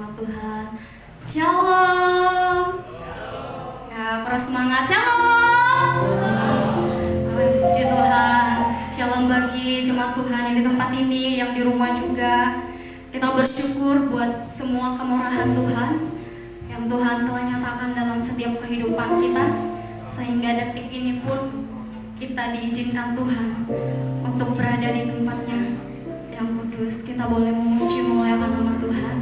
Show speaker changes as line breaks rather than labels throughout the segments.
jemaat Tuhan. Shalom. Ya, para semangat. Shalom. Puji Tuhan. Shalom bagi jemaat Tuhan yang di tempat ini, yang di rumah juga. Kita bersyukur buat semua kemurahan Tuhan yang Tuhan telah nyatakan dalam setiap kehidupan kita, sehingga detik ini pun kita diizinkan Tuhan untuk berada di tempatnya yang kudus. Kita boleh memuji memuliakan nama Tuhan.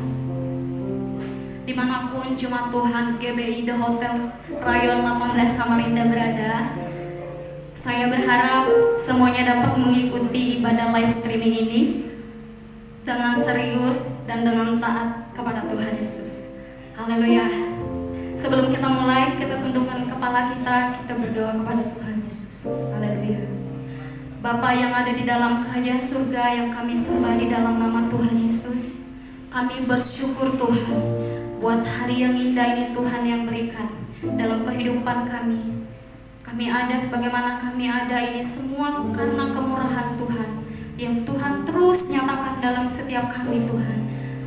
Dimanapun jemaat Tuhan GBI The Hotel Rayon 18 Samarinda berada, saya berharap semuanya dapat mengikuti ibadah live streaming ini dengan serius dan dengan taat kepada Tuhan Yesus. Haleluya. Sebelum kita mulai, kita tundukkan kepala kita berdoa kepada Tuhan Yesus. Haleluya. Bapa yang ada di dalam kerajaan surga yang kami sembah di dalam nama Tuhan Yesus, kami bersyukur Tuhan buat hari yang indah ini Tuhan yang berikan dalam kehidupan kami. Kami ada sebagaimana kami ada ini semua karena kemurahan Tuhan yang Tuhan terus nyatakan dalam setiap kami Tuhan.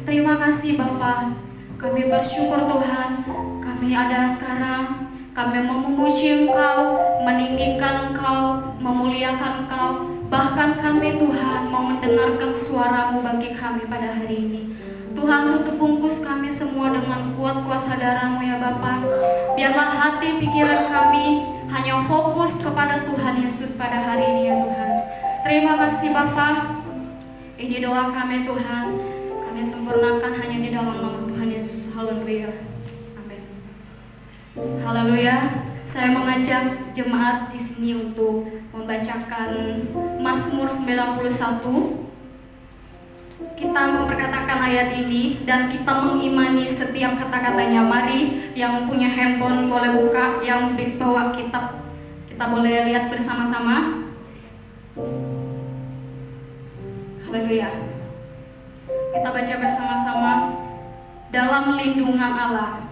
Terima kasih Bapa. Kami bersyukur Tuhan, kami ada sekarang, kami mau memuji Engkau, meninggikan Engkau, memuliakan Engkau. Bahkan kami Tuhan mau mendengarkan suara-Mu bagi kami pada hari ini. Tuhan, tutup bungkus kami semua dengan kuat kuasa darah-Mu ya Bapa. Biarlah hati pikiran kami hanya fokus kepada Tuhan Yesus pada hari ini ya Tuhan. Terima kasih Bapa. Ini doa kami Tuhan, kami sempurnakan hanya di dalam nama Tuhan Yesus. Haleluya. Amin. Haleluya. Saya mengajak jemaat di sini untuk membacakan Mazmur 91. Kita memperkatakan ayat ini dan kita mengimani setiap kata-katanya. Mari yang punya handphone boleh buka, yang bawa kitab kita boleh lihat bersama-sama. Haleluya. Kita baca bersama-sama. Dalam lindungan Allah.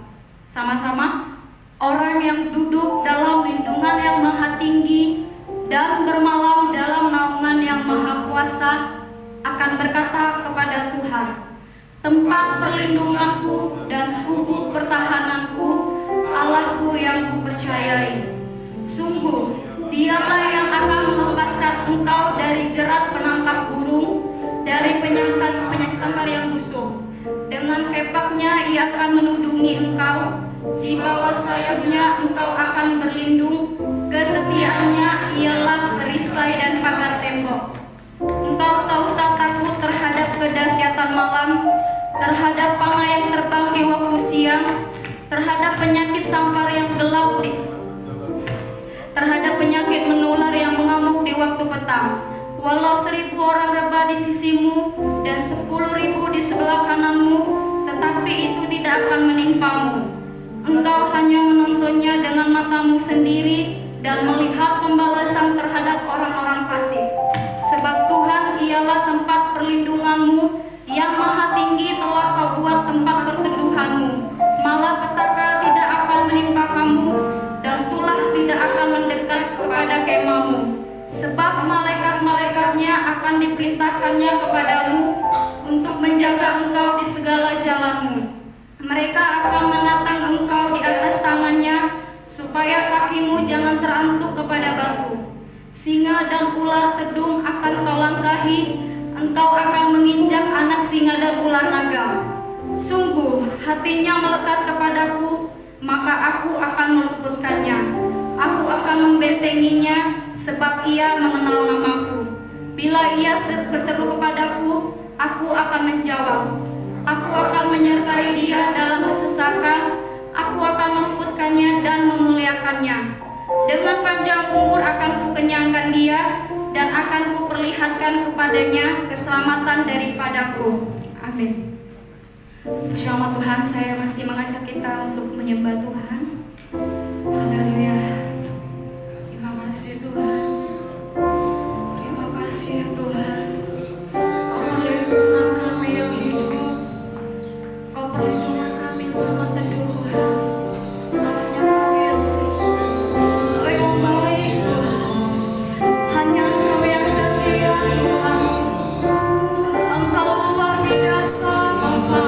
Sama-sama. Orang yang duduk dalam lindungan yang maha tinggi dan bermalam dalam naungan yang maha kuasa akan berkata kepada Tuhan, tempat perlindunganku dan kubu pertahananku, Allahku yang kupercayai. Sungguh, Dialah yang akan melepaskan engkau dari jerat penangkap burung, dari penyakit sampar yang busuk. Dengan kepaknya ia akan menudungi engkau, di bawah sayapnya engkau akan berlindung. Kesetiaannya ialah perisai dan pagar tembok. Engkau tak usah takut terhadap kedahsyatan malam, terhadap panah yang terbang di waktu siang, terhadap penyakit sampar yang gelap terhadap penyakit menular yang mengamuk di waktu petang. Walau 1000 orang rebah di sisimu dan 10.000 di sebelah kananmu, tetapi itu tidak akan menimpamu. Engkau hanya menontonnya dengan matamu sendiri dan melihat pembalasan terhadap orang-orang fasik. Sebab Tuhan ialah tempat perlindunganmu, yang maha tinggi telah kau buat tempat berteduhanmu. Malapetaka tidak akan menimpa kamu, dan tulah tidak akan mendekat kepada kemahmu. Sebab malaikat-malaikatnya akan diperintahkannya kepadamu untuk menjaga engkau di segala jalanmu. Mereka akan menatang engkau di atas tangannya, supaya kakimu jangan terantuk kepada batu. Singa dan ular tedung akan kau langkahi, engkau akan menginjak anak singa dan ular naga. Sungguh hatinya melekat kepadaku, maka aku akan meluputkannya. Aku akan membentenginya, sebab ia mengenal namaku. Bila ia berseru kepadaku, aku akan menjawab. Aku akan menyertai dia dalam kesesakan. Aku akan meluputkannya dan memuliakannya. Dengan panjang umur akan kukenyangkan dia, dan akan kuperlihatkan kepadanya keselamatan daripadaku. Amin. Selamat Tuhan, saya masih mengajak kita untuk menyembah Tuhan. Haleluya. Terima kasih Tuhan. Terima kasih ya Tuhan. Kau perlindungan kami yang hidup. Kau perlindungan kami yang sangat teduh Tuhan. Hanya Kau Yesus. Kau yang baik Tuhan. Hanya Kau yang setia Tuhan. Engkau luar biasa Bapa.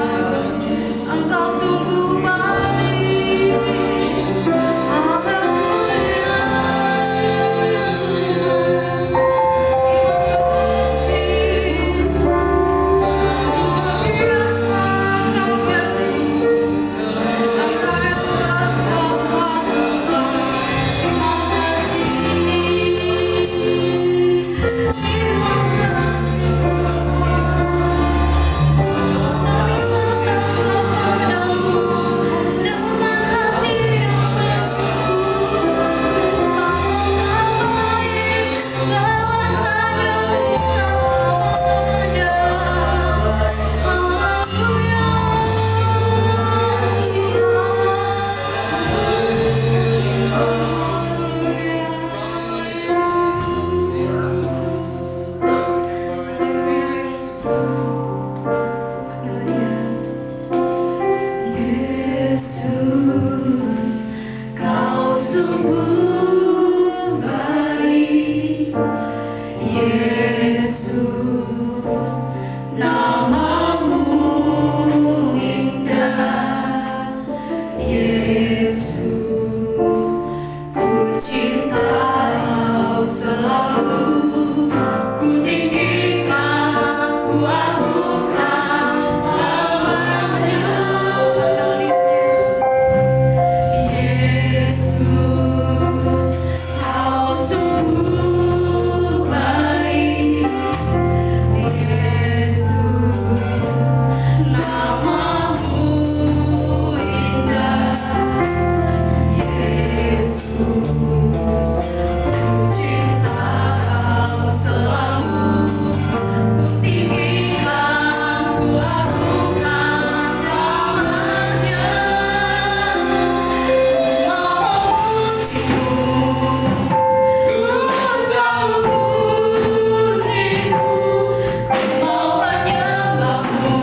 Yesus, namamu indah. Yesus, ku cinta Kau selalu, ku tinggikan, ku agungkan selamanya. Yesus, Kau sungguh baik. Yesus, namamu indah. Yesus, ku cinta Kau selalu, ku tinggikan, ku agungkan selamanya. Ku mau memujimu, ku selalu pujimu, ku mau menyembahmu,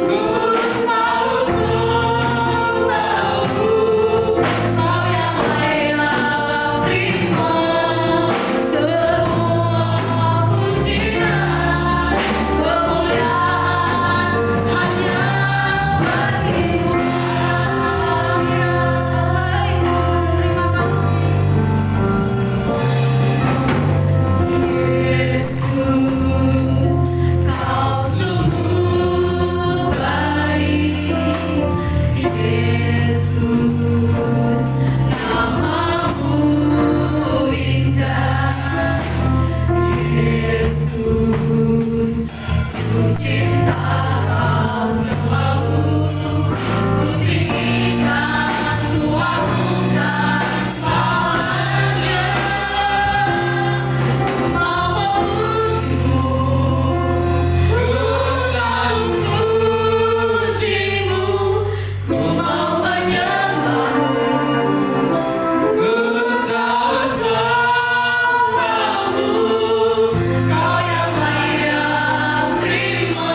ku selalu sembahmu. Kau yang layak terima semua pujian, kemuliaan hanya bagi-Mu. Terima kasih. Yesus, Kau sungguh baik. Yesus, namamu indah. Yesus, ku cinta Kau selalu, ku tinggikan, ku agungkan selamanya. Ku mau memujimu, ku selalu pujimu, ku mau menyembahmu, ku selalu sembahmu. Kau yang layak terima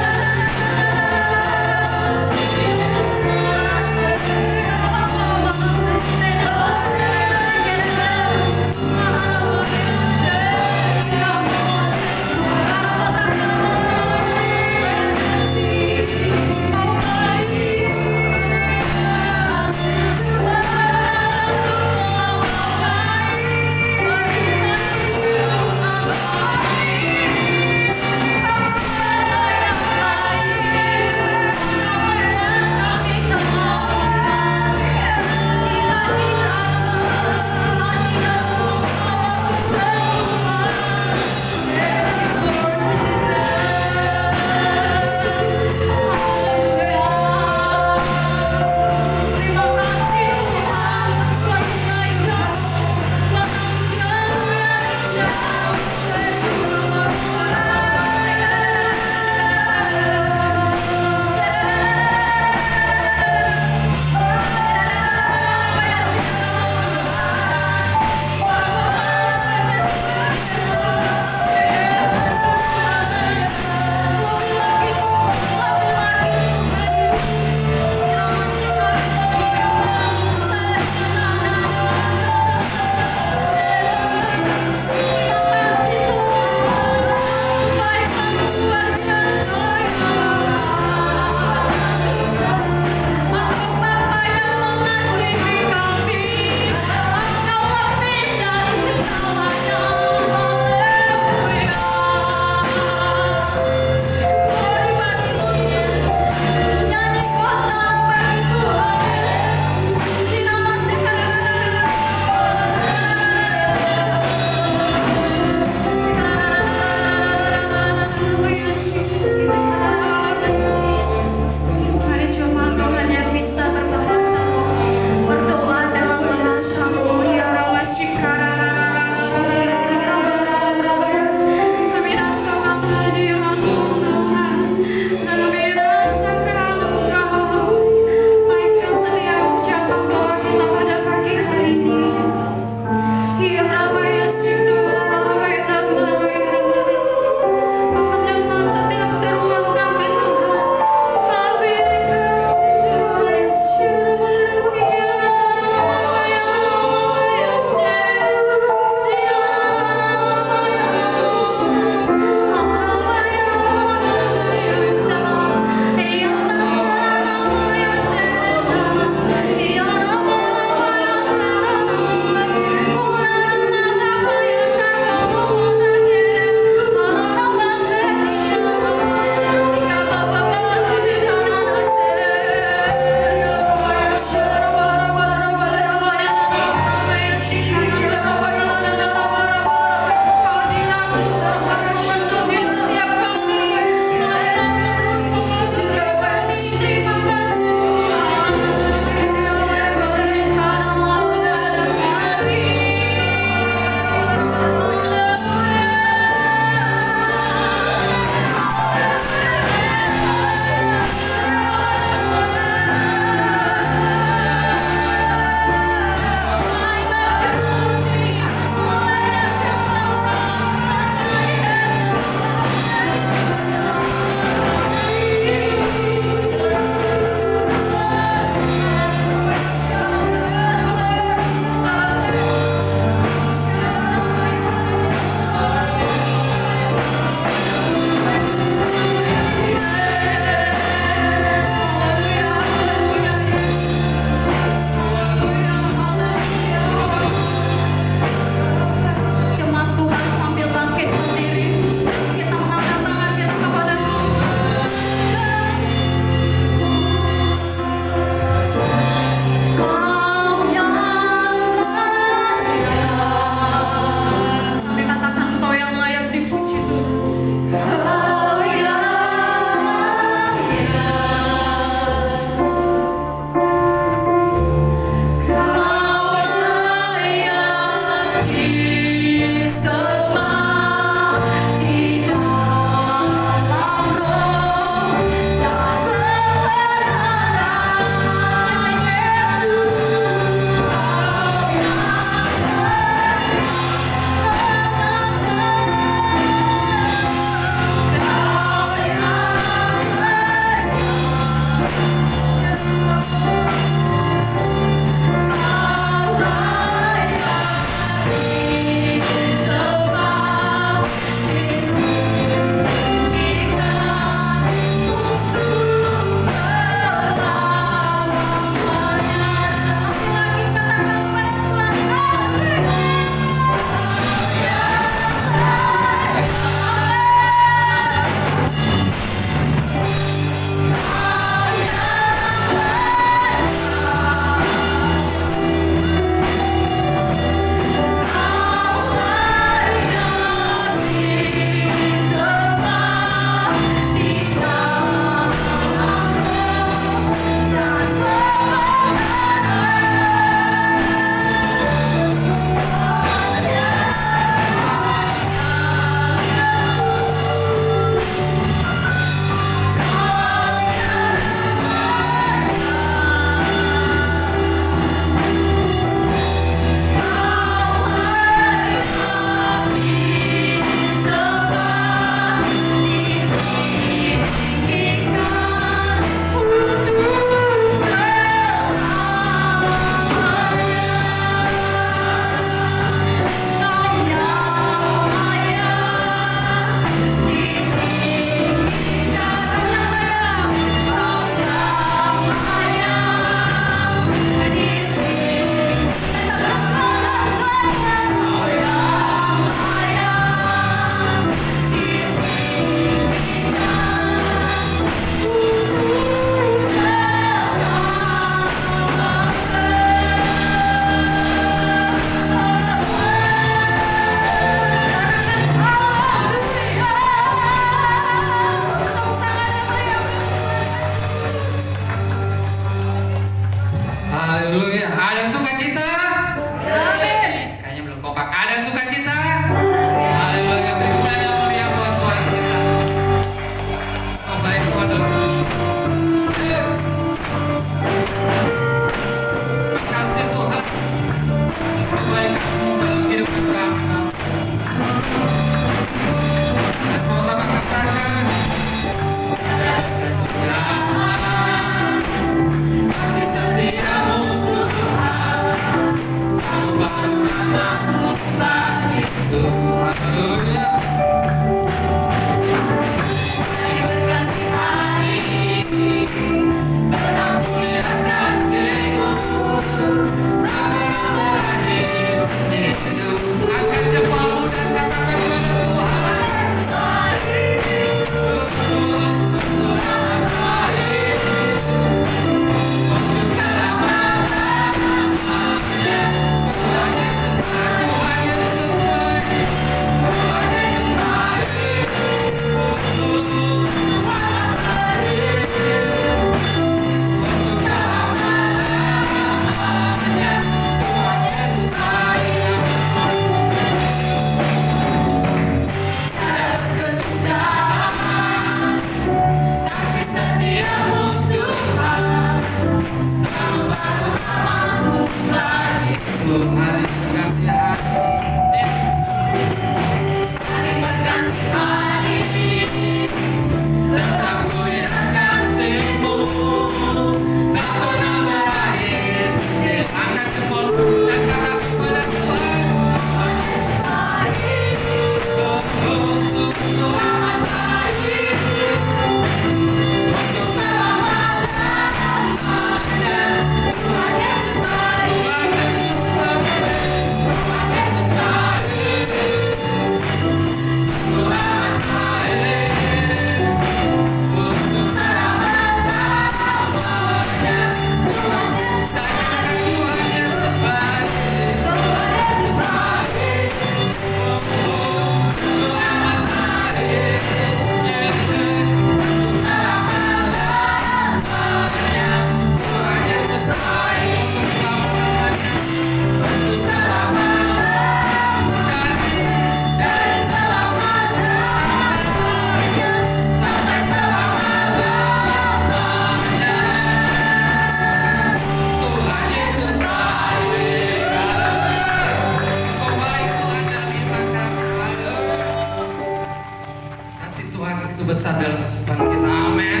begitu besar dalam kehidupan kita. Amin.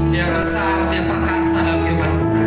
Dia besar, dia perkasa dalam kehidupan kita.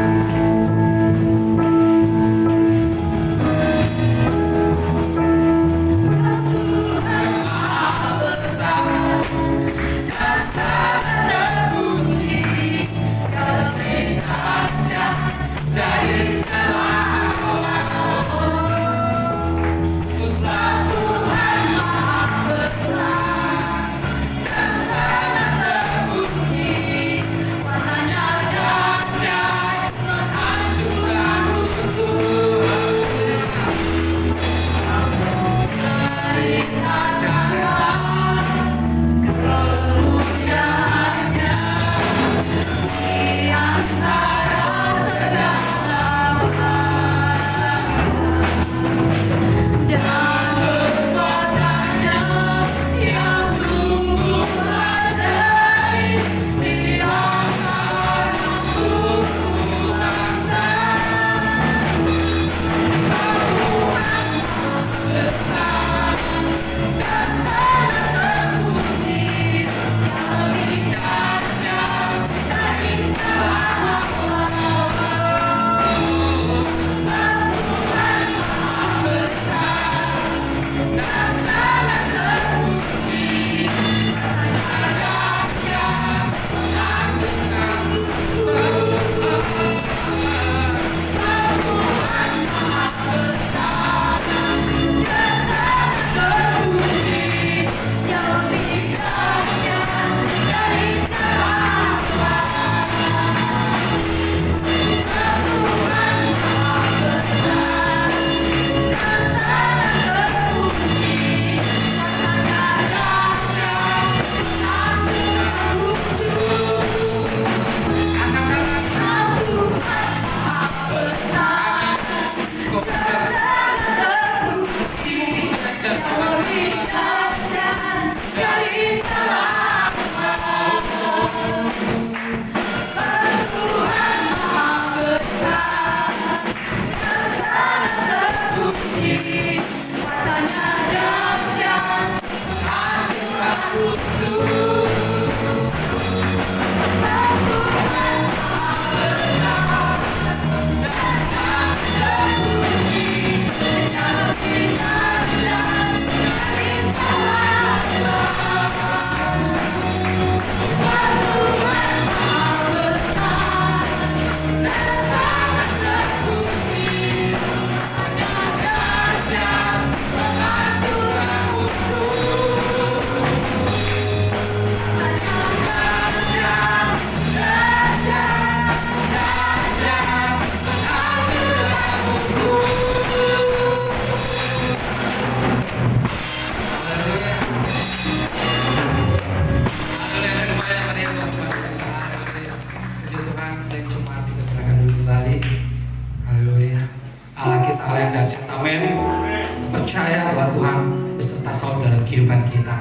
Percaya bahwa Tuhan beserta selalu dalam kehidupan kita.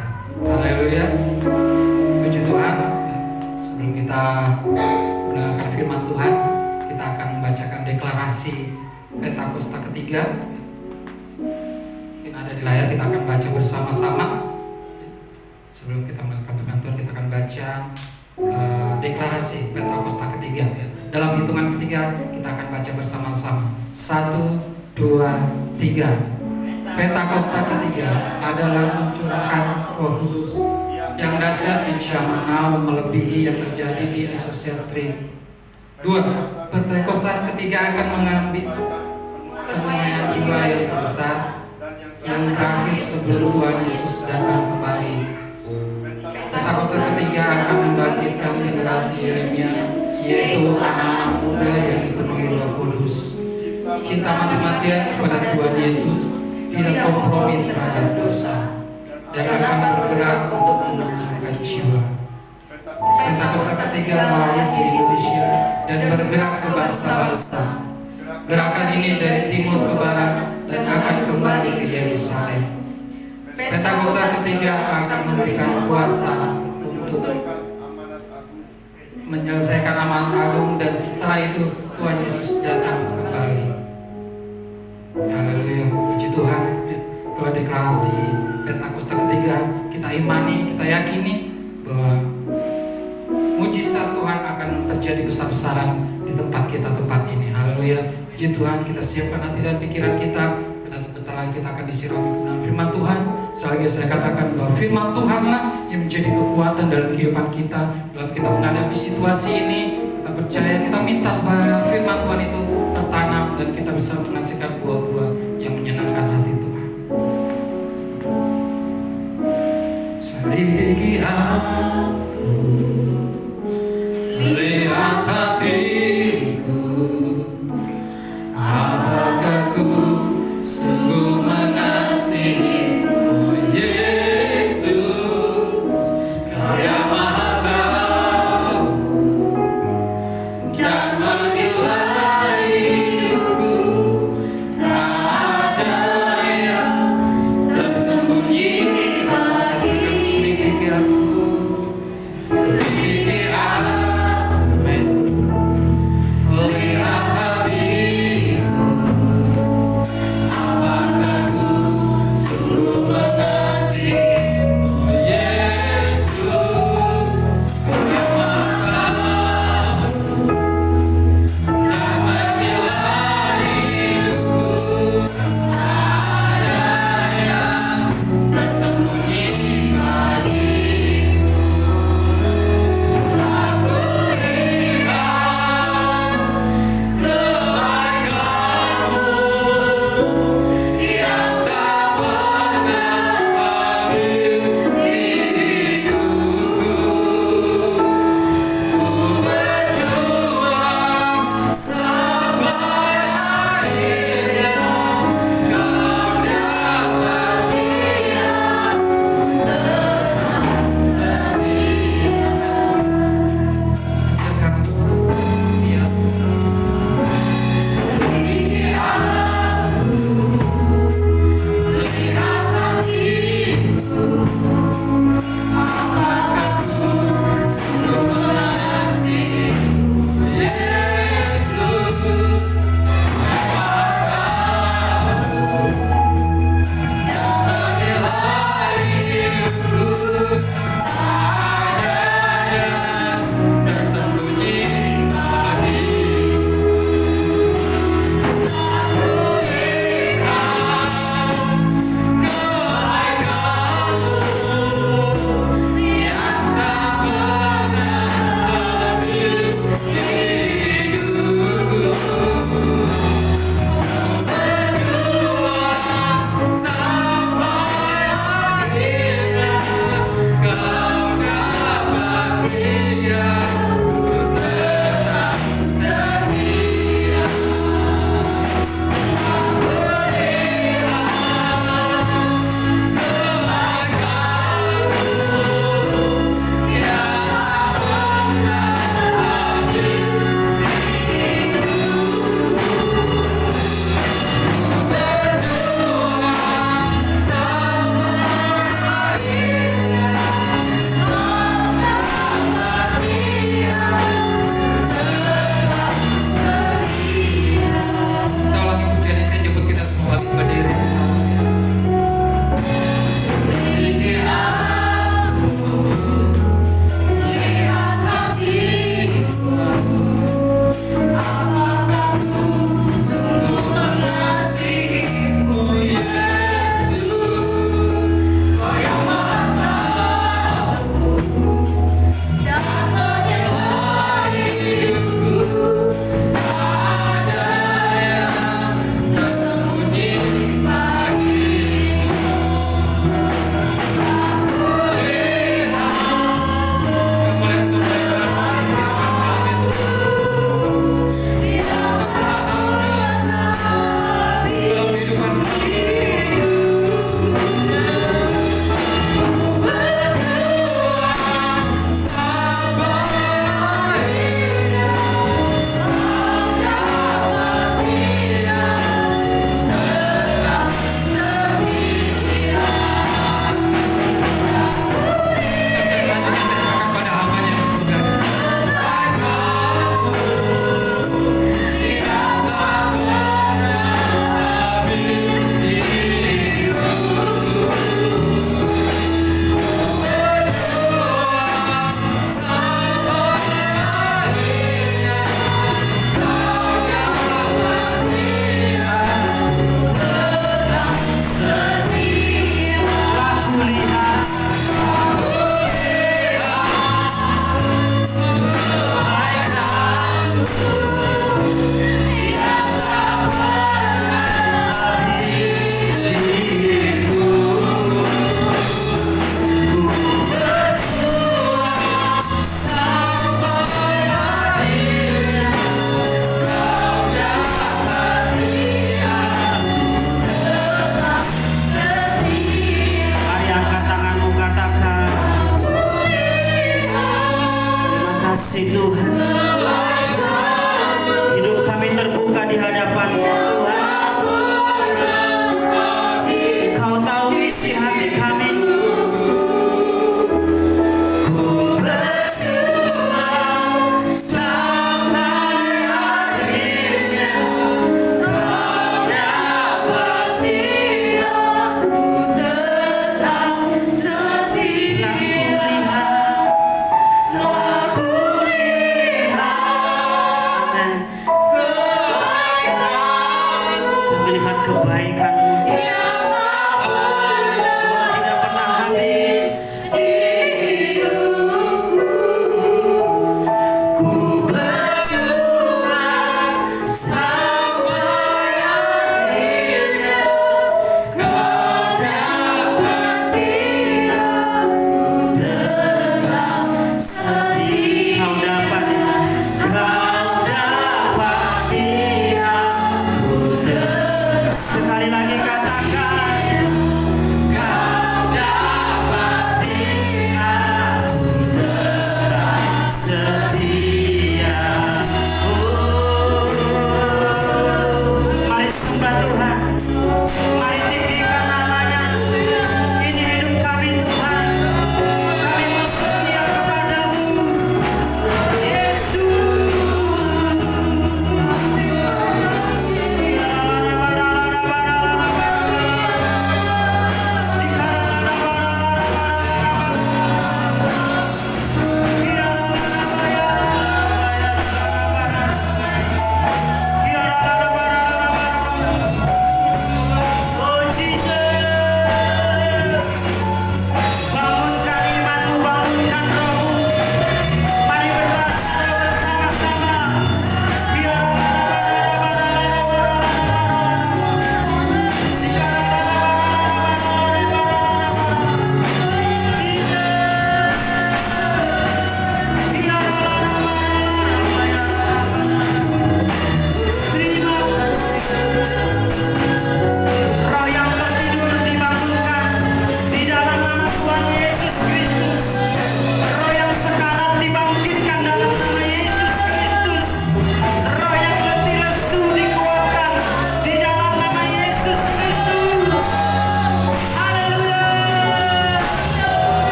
Haleluya. Puji Tuhan. Sebelum kita mendengarkan firman Tuhan, kita akan membacakan deklarasi Pentakosta ketiga. Mungkin ada di layar, kita akan baca bersama-sama. Sebelum kita mendengarkan firman Tuhan, kita akan baca deklarasi Pentakosta ketiga. Dalam hitungan ketiga, kita akan baca bersama-sama. 1, 2, 3. Pentakosta ketiga adalah mencurahkan Roh Kudus yang dahsyat di zaman now melebihi yang terjadi di Azusa Street. 2. Pentakosta ketiga akan mengambil penuaian jiwa yang besar yang terakhir sebelum Tuhan Yesus datang kembali. Pentakosta ketiga akan membangkitkan generasi Yeremia, yaitu anak-anak muda yang dipenuhi Roh Kudus, cinta mati-matian kepada Tuhan Yesus, tidak kompromi terhadap dosa, dan akan bergerak untuk memenangkan jiwa. Pentakosta ketiga lahir di Indonesia dan bergerak ke bangsa-bangsa. Gerakan ini dari timur ke barat dan akan kembali ke Yerusalem. Pentakosta ketiga akan memberikan kuasa untuk menyelesaikan amanat agung, dan setelah itu Tuhan Yesus datang kembali. Haleluya, puji Tuhan. Kalau deklarasi Pentakosta ketiga kita imani, kita yakini bahwa mujizat Tuhan akan terjadi besar-besaran di tempat kita tempat ini. Haleluya. Puji Tuhan, kita siapkan hati dan pikiran kita, karena sebentar lagi kita akan disirami kebenaran firman Tuhan. Selagi saya katakan bahwa firman Tuhanlah yang menjadi kekuatan dalam kehidupan kita, dalam kita menghadapi situasi ini. Kita percaya, kita minta supaya firman Tuhan itu tertanam dan kita bisa menghasilkan buah-buah yang menyenangkan hati Tuhan. Selidiki aku, lihat hatiku, apakah ku sungguh mengasihimu, Yesus, Kau yang Maha Tahu dan menilai hidupku. Tak ada yang tersembunyi bagi aku. Selidiki aku, lihat hatiku, apakah ku sungguh mengasihimu, Yesus,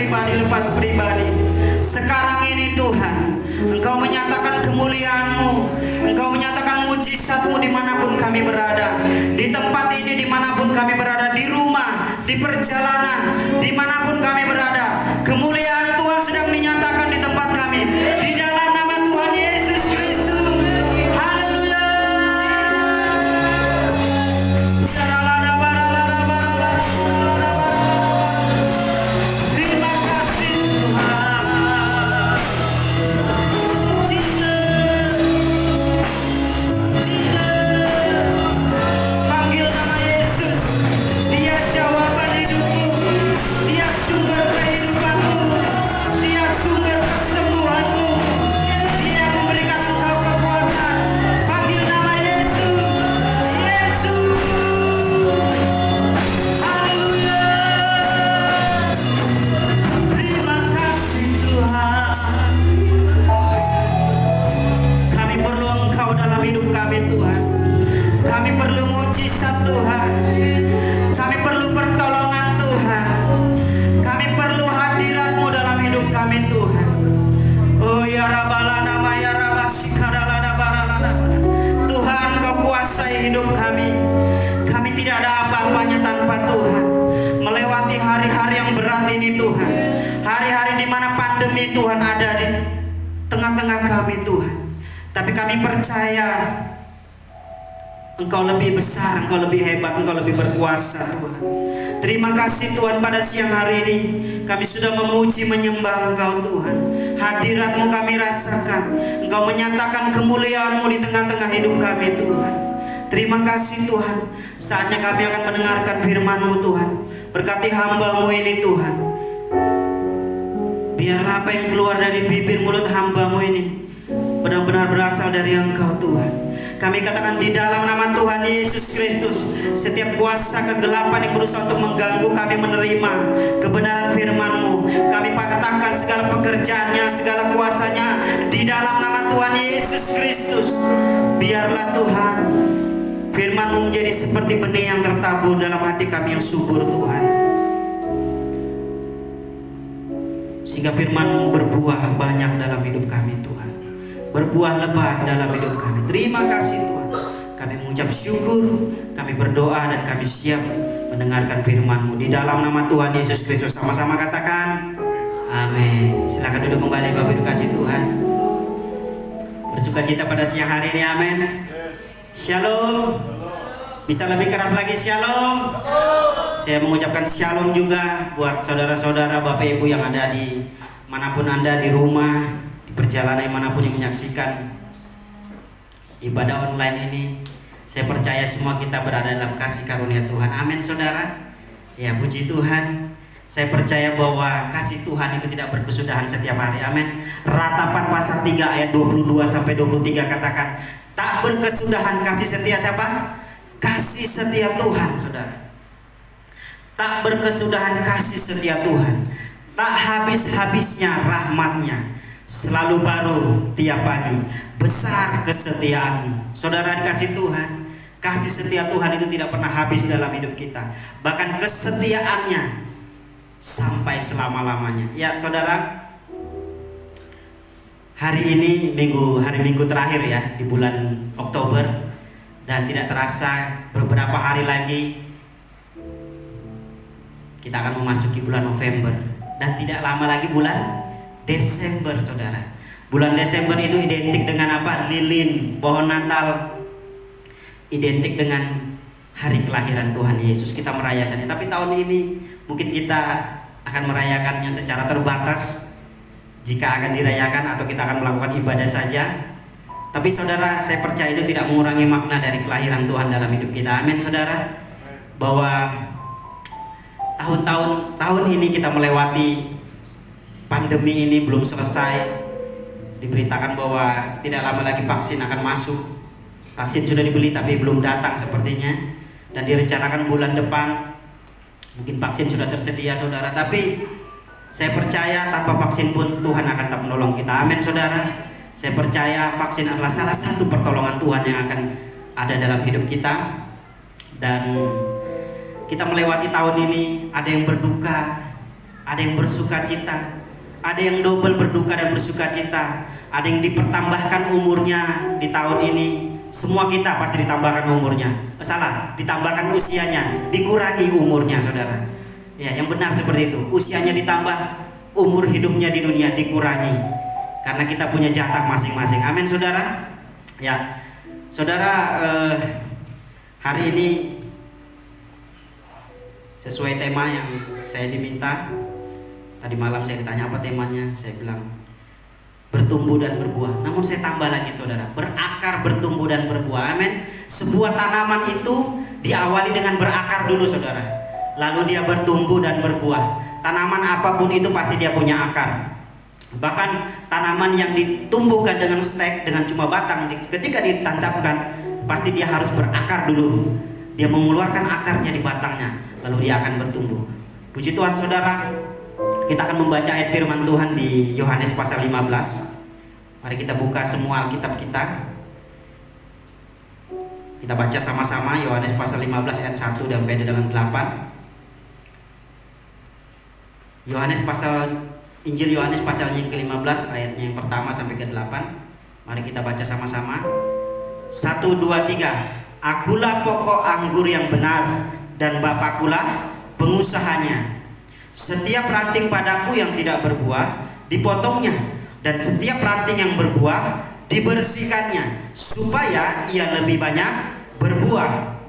pribadi lepas pribadi. Sekarang ini Tuhan, Engkau menyatakan kemuliaan-Mu, Engkau menyatakan mujizat-Mu dimanapun kami berada. Di tempat ini dimanapun kami berada, di rumah, di perjalanan, dimanapun kami berada, kemuliaan Tuhan sedang dinyatakan di tempat kami. Di dalam nama Tuhan Yesus Kristus. Haleluya. Terima kasih Tuhan. Panggil nama Yesus. Dia jawaban hidupmu. Dia sumber kehidupanmu. Dia sumber kesembuhanmu. Dia memberikan engkau kekuatan. Panggil nama Yesus. Yesus. Haleluya. Terima kasih Tuhan. Kami perlu Engkau dalam hidup kami Tuhan. Kami perlu mujizat Tuhan. Kami perlu pertolongan Tuhan. Kami perlu hadirat-Mu dalam hidup kami Tuhan. Oh ya Rabbalana ya Rabbasikadalana baralana. Tuhan Kau kuasai hidup kami. Kami tidak ada apa-apanya tanpa Tuhan. Melewati hari-hari yang berat ini Tuhan. Hari-hari di mana pandemi Tuhan ada di tengah-tengah kami Tuhan. Tapi kami percaya Engkau lebih besar, Engkau lebih hebat, Engkau lebih berkuasa Tuhan. Terima kasih Tuhan, pada siang hari ini kami sudah memuji menyembah Engkau Tuhan. Hadirat-Mu kami rasakan. Engkau menyatakan kemuliaan-Mu di tengah-tengah hidup kami Tuhan. Terima kasih Tuhan. Saatnya kami akan mendengarkan firman-Mu Tuhan. Berkati hamba-Mu ini Tuhan. Biarlah apa yang keluar dari bibir mulut hamba-Mu ini benar-benar berasal dari Engkau Tuhan. Kami katakan di dalam nama Tuhan Yesus Kristus, setiap kuasa kegelapan yang berusaha untuk mengganggu kami menerima kebenaran firman-Mu, kami patahkan segala pekerjaannya, segala kuasanya di dalam nama Tuhan Yesus Kristus. Biarlah Tuhan firman-Mu menjadi seperti benih yang tertabur dalam hati kami yang subur Tuhan, sehingga firman-Mu berbuah banyak dalam hidup kami Tuhan, berbuah lebat dalam hidup kami. Terima kasih Tuhan. Kami mengucap syukur, kami berdoa dan kami siap mendengarkan firman-Mu di dalam nama Tuhan Yesus Kristus. Sama-sama katakan amin. Silakan duduk kembali Bapak Ibu kasih Tuhan. Bersukacita pada siang hari ini, amin. Shalom. Bisa lebih keras lagi, shalom. Saya mengucapkan shalom juga buat saudara-saudara Bapak Ibu yang ada di manapun Anda, di rumah, perjalanan manapun yang menyaksikan ibadah online ini. Saya percaya semua kita berada dalam kasih karunia Tuhan, amin saudara. Ya, puji Tuhan. Saya percaya bahwa kasih Tuhan itu tidak berkesudahan setiap hari, amin. Ratapan pasal 3 ayat 22 sampai 23 katakan, tak berkesudahan kasih setia siapa? Kasih setia Tuhan, saudara. Tak berkesudahan kasih setia Tuhan, tak habis-habisnya rahmatnya, selalu baru tiap pagi, besar kesetiaan-Mu. Saudara dikasih Tuhan, kasih setia Tuhan itu tidak pernah habis dalam hidup kita. Bahkan kesetiaannya sampai selama-lamanya. Ya saudara, hari ini hari minggu terakhir ya di bulan Oktober, dan tidak terasa beberapa hari lagi kita akan memasuki bulan November, dan tidak lama lagi bulan Desember, saudara. Bulan Desember itu identik dengan apa? Lilin, pohon Natal, identik dengan hari kelahiran Tuhan Yesus. Kita merayakannya. Tapi tahun ini mungkin kita akan merayakannya secara terbatas, jika akan dirayakan atau kita akan melakukan ibadah saja. Tapi saudara, saya percaya itu tidak mengurangi makna dari kelahiran Tuhan dalam hidup kita. Amin saudara. Bahwa tahun ini kita melewati pandemi ini belum selesai. Diberitakan bahwa tidak lama lagi vaksin akan masuk. Vaksin sudah dibeli tapi belum datang sepertinya, dan direncanakan bulan depan mungkin vaksin sudah tersedia saudara. Tapi saya percaya tanpa vaksin pun Tuhan akan tetap menolong kita. Amin saudara. Saya percaya vaksin adalah salah satu pertolongan Tuhan yang akan ada dalam hidup kita. Dan kita melewati tahun ini, ada yang berduka, ada yang bersuka cita, ada yang double berduka dan bersuka cita, ada yang dipertambahkan umurnya di tahun ini. Semua kita pasti ditambahkan umurnya. Salah, ditambahkan usianya, dikurangi umurnya, saudara. Ya, yang benar seperti itu. Usianya ditambah, umur hidupnya di dunia dikurangi. Karena kita punya jatah masing-masing. Amin, saudara. Ya, saudara, hari ini sesuai tema yang saya diminta. Tadi malam saya ditanya apa temanya, saya bilang bertumbuh dan berbuah. Namun saya tambah lagi, saudara, berakar, bertumbuh dan berbuah. Amin. Sebuah tanaman itu diawali dengan berakar dulu, saudara. Lalu dia bertumbuh dan berbuah. Tanaman apapun itu pasti dia punya akar. Bahkan tanaman yang ditumbuhkan dengan stek, dengan cuma batang, ketika ditancapkan pasti dia harus berakar dulu. Dia mengeluarkan akarnya di batangnya, lalu dia akan bertumbuh. Puji Tuhan, saudara. Kita akan membaca ayat firman Tuhan di Yohanes pasal 15. Mari kita buka semua Alkitab kita. Kita baca sama-sama Yohanes pasal 15 ayat 1 dan sampai dengan 8. Injil Yohanes pasal yang ke-15 ayatnya yang pertama sampai ke-8. Mari kita baca sama-sama. 1, 2, 3. Akulah pokok anggur yang benar, dan Bapakulah pengusahanya. Setiap ranting padaku yang tidak berbuah dipotongnya, dan setiap ranting yang berbuah dibersihkannya, supaya ia lebih banyak berbuah.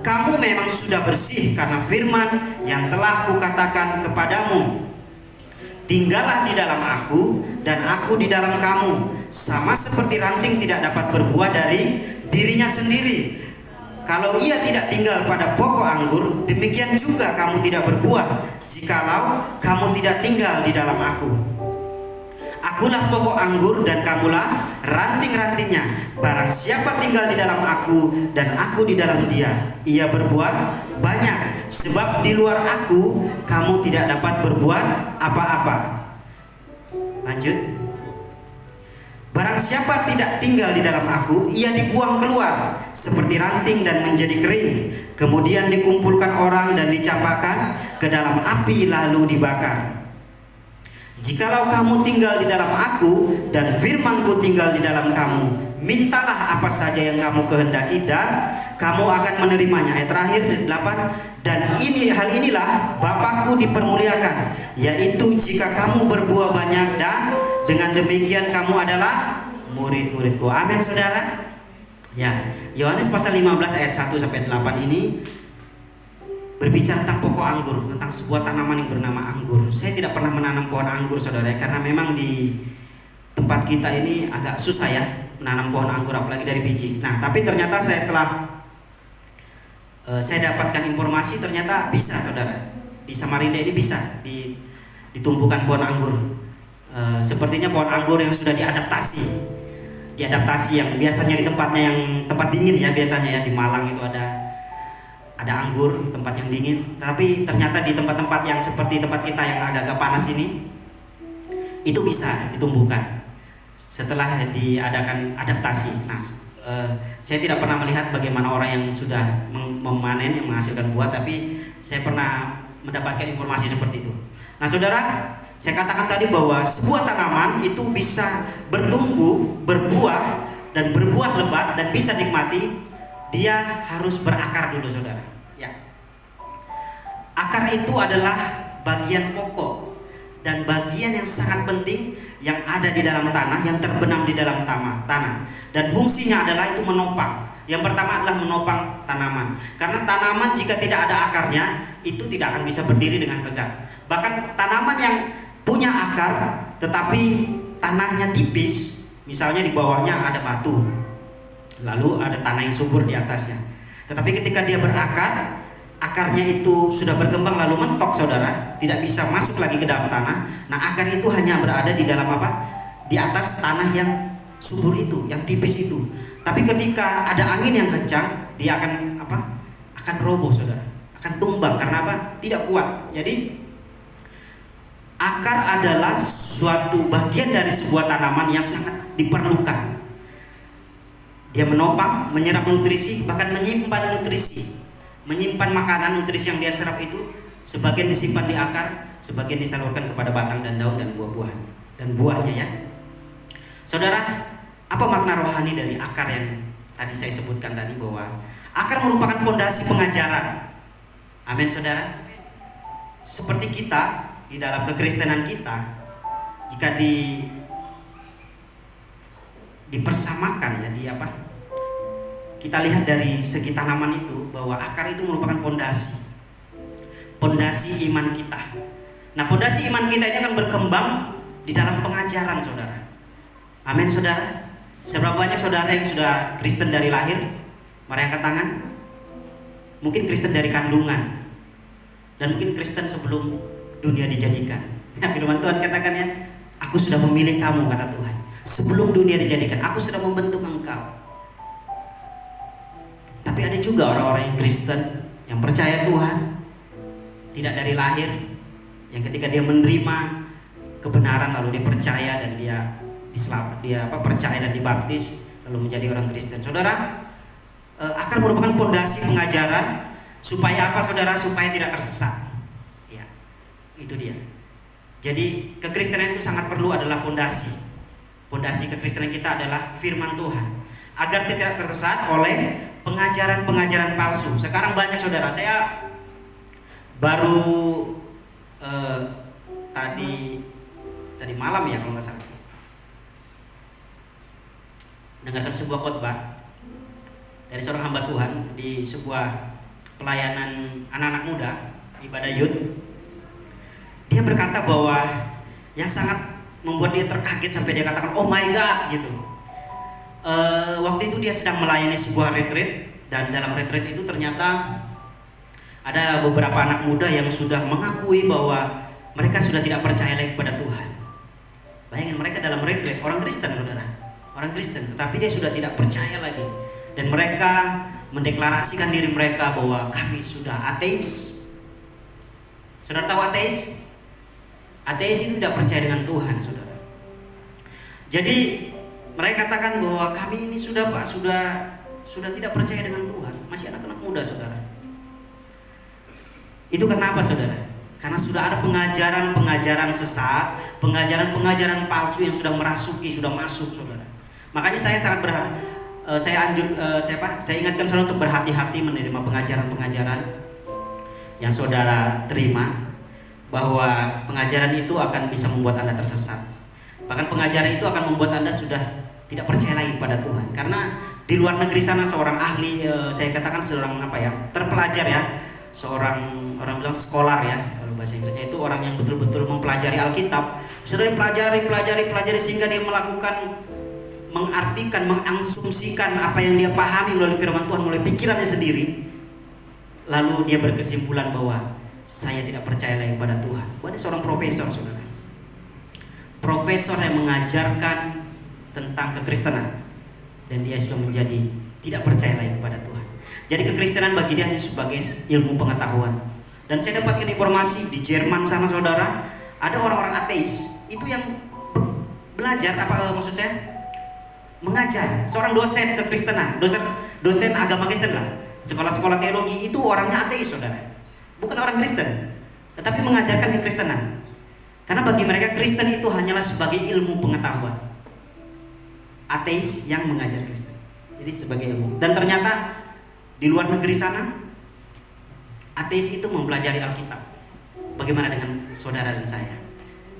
Kamu memang sudah bersih karena firman yang telah kukatakan kepadamu. Tinggallah di dalam aku dan aku di dalam kamu. Sama seperti ranting tidak dapat berbuah dari dirinya sendiri kalau ia tidak tinggal pada pokok anggur, demikian juga kamu tidak berbuah jikalau kamu tidak tinggal di dalam aku. Akulah pokok anggur dan kamulah ranting-rantingnya. Barang siapa tinggal di dalam aku dan aku di dalam dia, ia berbuah banyak, sebab di luar aku kamu tidak dapat berbuat apa-apa. Lanjut. Barang siapa tidak tinggal di dalam aku, ia dibuang keluar seperti ranting dan menjadi kering. Kemudian dikumpulkan orang dan dicampakkan ke dalam api lalu dibakar. Jikalau kamu tinggal di dalam aku dan firmanku tinggal di dalam kamu, mintalah apa saja yang kamu kehendaki dan kamu akan menerimanya. Ayat terakhir 8. Dan hal inilah Bapakku dipermuliakan, yaitu jika kamu berbuah banyak, dan dengan demikian kamu adalah murid-muridku. Amin, saudara. Ya, Yohanes pasal 15 ayat 1 sampai 8 ini berbicara tentang pokok anggur, tentang sebuah tanaman yang bernama anggur. Saya tidak pernah menanam pohon anggur, saudara, karena memang di tempat kita ini agak susah ya menanam pohon anggur, apalagi dari biji. Nah, tapi ternyata saya dapatkan informasi ternyata bisa, saudara. Di Samarinda ini bisa ditumbuhkan pohon anggur. Sepertinya pohon anggur yang sudah diadaptasi yang biasanya di tempatnya yang tempat dingin ya, biasanya ya di Malang itu ada anggur tempat yang dingin, tapi ternyata di tempat-tempat yang seperti tempat kita yang agak-agak panas ini itu bisa ditumbuhkan setelah diadakan adaptasi. Nah, saya tidak pernah melihat bagaimana orang yang sudah memanen yang menghasilkan buah, tapi saya pernah mendapatkan informasi seperti itu. Nah, saudara, saya katakan tadi bahwa sebuah tanaman itu bisa bertumbuh, berbuah, dan berbuah lebat dan bisa nikmati. Dia harus berakar dulu, saudara. Ya. Akar itu adalah bagian pokok dan bagian yang sangat penting yang ada di dalam tanah, yang terbenam di dalam tanah. Dan fungsinya adalah itu menopang. Yang pertama adalah menopang tanaman. Karena tanaman jika tidak ada akarnya, itu tidak akan bisa berdiri dengan tegak. Bahkan tanaman yang punya akar tetapi tanahnya tipis, misalnya di bawahnya ada batu, lalu ada tanah yang subur di atasnya. Tetapi ketika dia berakar, akarnya itu sudah berkembang lalu mentok, saudara, tidak bisa masuk lagi ke dalam tanah. Nah, akar itu hanya berada di dalam apa? Di atas tanah yang subur itu, yang tipis itu. Tapi ketika ada angin yang kencang, dia akan apa? Akan roboh, saudara. Akan tumbang karena apa? Tidak kuat. Jadi akar adalah suatu bagian dari sebuah tanaman yang sangat diperlukan. Dia menopang, menyerap nutrisi, bahkan menyimpan nutrisi, menyimpan makanan, nutrisi yang dia serap itu sebagian disimpan di akar, sebagian disalurkan kepada batang dan daun dan buah-buahan dan buahnya ya. Saudara, apa makna rohani dari akar yang tadi saya sebutkan tadi, bahwa akar merupakan fondasi pengajaran. Amin saudara. Seperti kita di dalam kekristenan kita, jika dipersamakan ya, kita lihat dari segi tanaman itu, bahwa akar itu merupakan pondasi iman kita. Nah, pondasi iman kita ini akan berkembang di dalam pengajaran saudara. Amin saudara. Seberapa banyak saudara yang sudah Kristen dari lahir? Mari angkat tangan. Mungkin Kristen dari kandungan, dan mungkin Kristen sebelum dunia dijadikan. Ya, firman Tuhan katakan ya, aku sudah memilih kamu, kata Tuhan. Sebelum dunia dijadikan, aku sudah membentuk engkau. Tapi ada juga orang-orang yang Kristen, yang percaya Tuhan, tidak dari lahir, yang ketika dia menerima kebenaran lalu dia percaya dan dia percaya dan dibaptis lalu menjadi orang Kristen. Saudara, akar merupakan fondasi pengajaran supaya apa saudara? Supaya tidak tersesat. Ya, itu dia. Jadi kekristenan itu sangat perlu adalah fondasi. Fondasi kekristenan kita adalah firman Tuhan, agar tidak tersesat oleh pengajaran-pengajaran palsu. Sekarang banyak saudara, saya baru tadi malam ya kalau nggak salah mendengarkan sebuah khotbah dari seorang hamba Tuhan di sebuah pelayanan anak-anak muda, ibadah youth. Dia berkata bahwa yang sangat membuat dia terkaget sampai dia katakan oh my god gitu. Waktu itu dia sedang melayani sebuah retreat, dan dalam retreat itu ternyata ada beberapa anak muda yang sudah mengakui bahwa mereka sudah tidak percaya lagi kepada Tuhan. Bayangin, mereka dalam retreat, orang Kristen saudara, orang Kristen, tetapi dia sudah tidak percaya lagi, dan mereka mendeklarasikan diri mereka bahwa kami sudah ateis. Saudara tahu ateis? Ateis itu tidak percaya dengan Tuhan saudara. Jadi mereka katakan bahwa kami ini sudah tidak percaya dengan Tuhan, masih anak-anak muda saudara. Itu kenapa saudara? Karena sudah ada pengajaran-pengajaran sesat, pengajaran-pengajaran palsu yang sudah masuk saudara. Makanya saya sangat saya ingatkan saudara untuk berhati-hati menerima pengajaran-pengajaran yang saudara terima, bahwa pengajaran itu akan bisa membuat Anda tersesat. Bahkan pengajaran itu akan membuat Anda sudah tidak percaya lagi pada Tuhan. Karena di luar negeri sana seorang ahli, saya katakan seorang terpelajar ya, orang bilang scholar ya, kalau bahasa Inggrisnya itu orang yang betul-betul mempelajari Alkitab. Sudah pelajari sehingga dia mengartikan, mengasumsikan apa yang dia pahami melalui firman Tuhan, melalui pikirannya sendiri. Lalu dia berkesimpulan bahwa saya tidak percaya lagi pada Tuhan. Ada seorang profesor saudara, profesor yang mengajarkan tentang kekristenan, dan dia sudah menjadi tidak percaya lagi kepada Tuhan. Jadi kekristenan bagi dia hanya sebagai ilmu pengetahuan. Dan saya dapatkan informasi di Jerman sana saudara, ada orang-orang ateis itu yang belajar mengajar, seorang dosen kekristenan, dosen agama Kristen lah, sekolah-sekolah teologi, itu orangnya ateis saudara, bukan orang Kristen, tetapi mengajarkan kekristenan. Karena bagi mereka Kristen itu hanyalah sebagai ilmu pengetahuan. Ateis yang mengajar Kristen, jadi sebagai ilmu. Dan ternyata di luar negeri sana ateis itu mempelajari Alkitab. Bagaimana dengan saudara dan saya?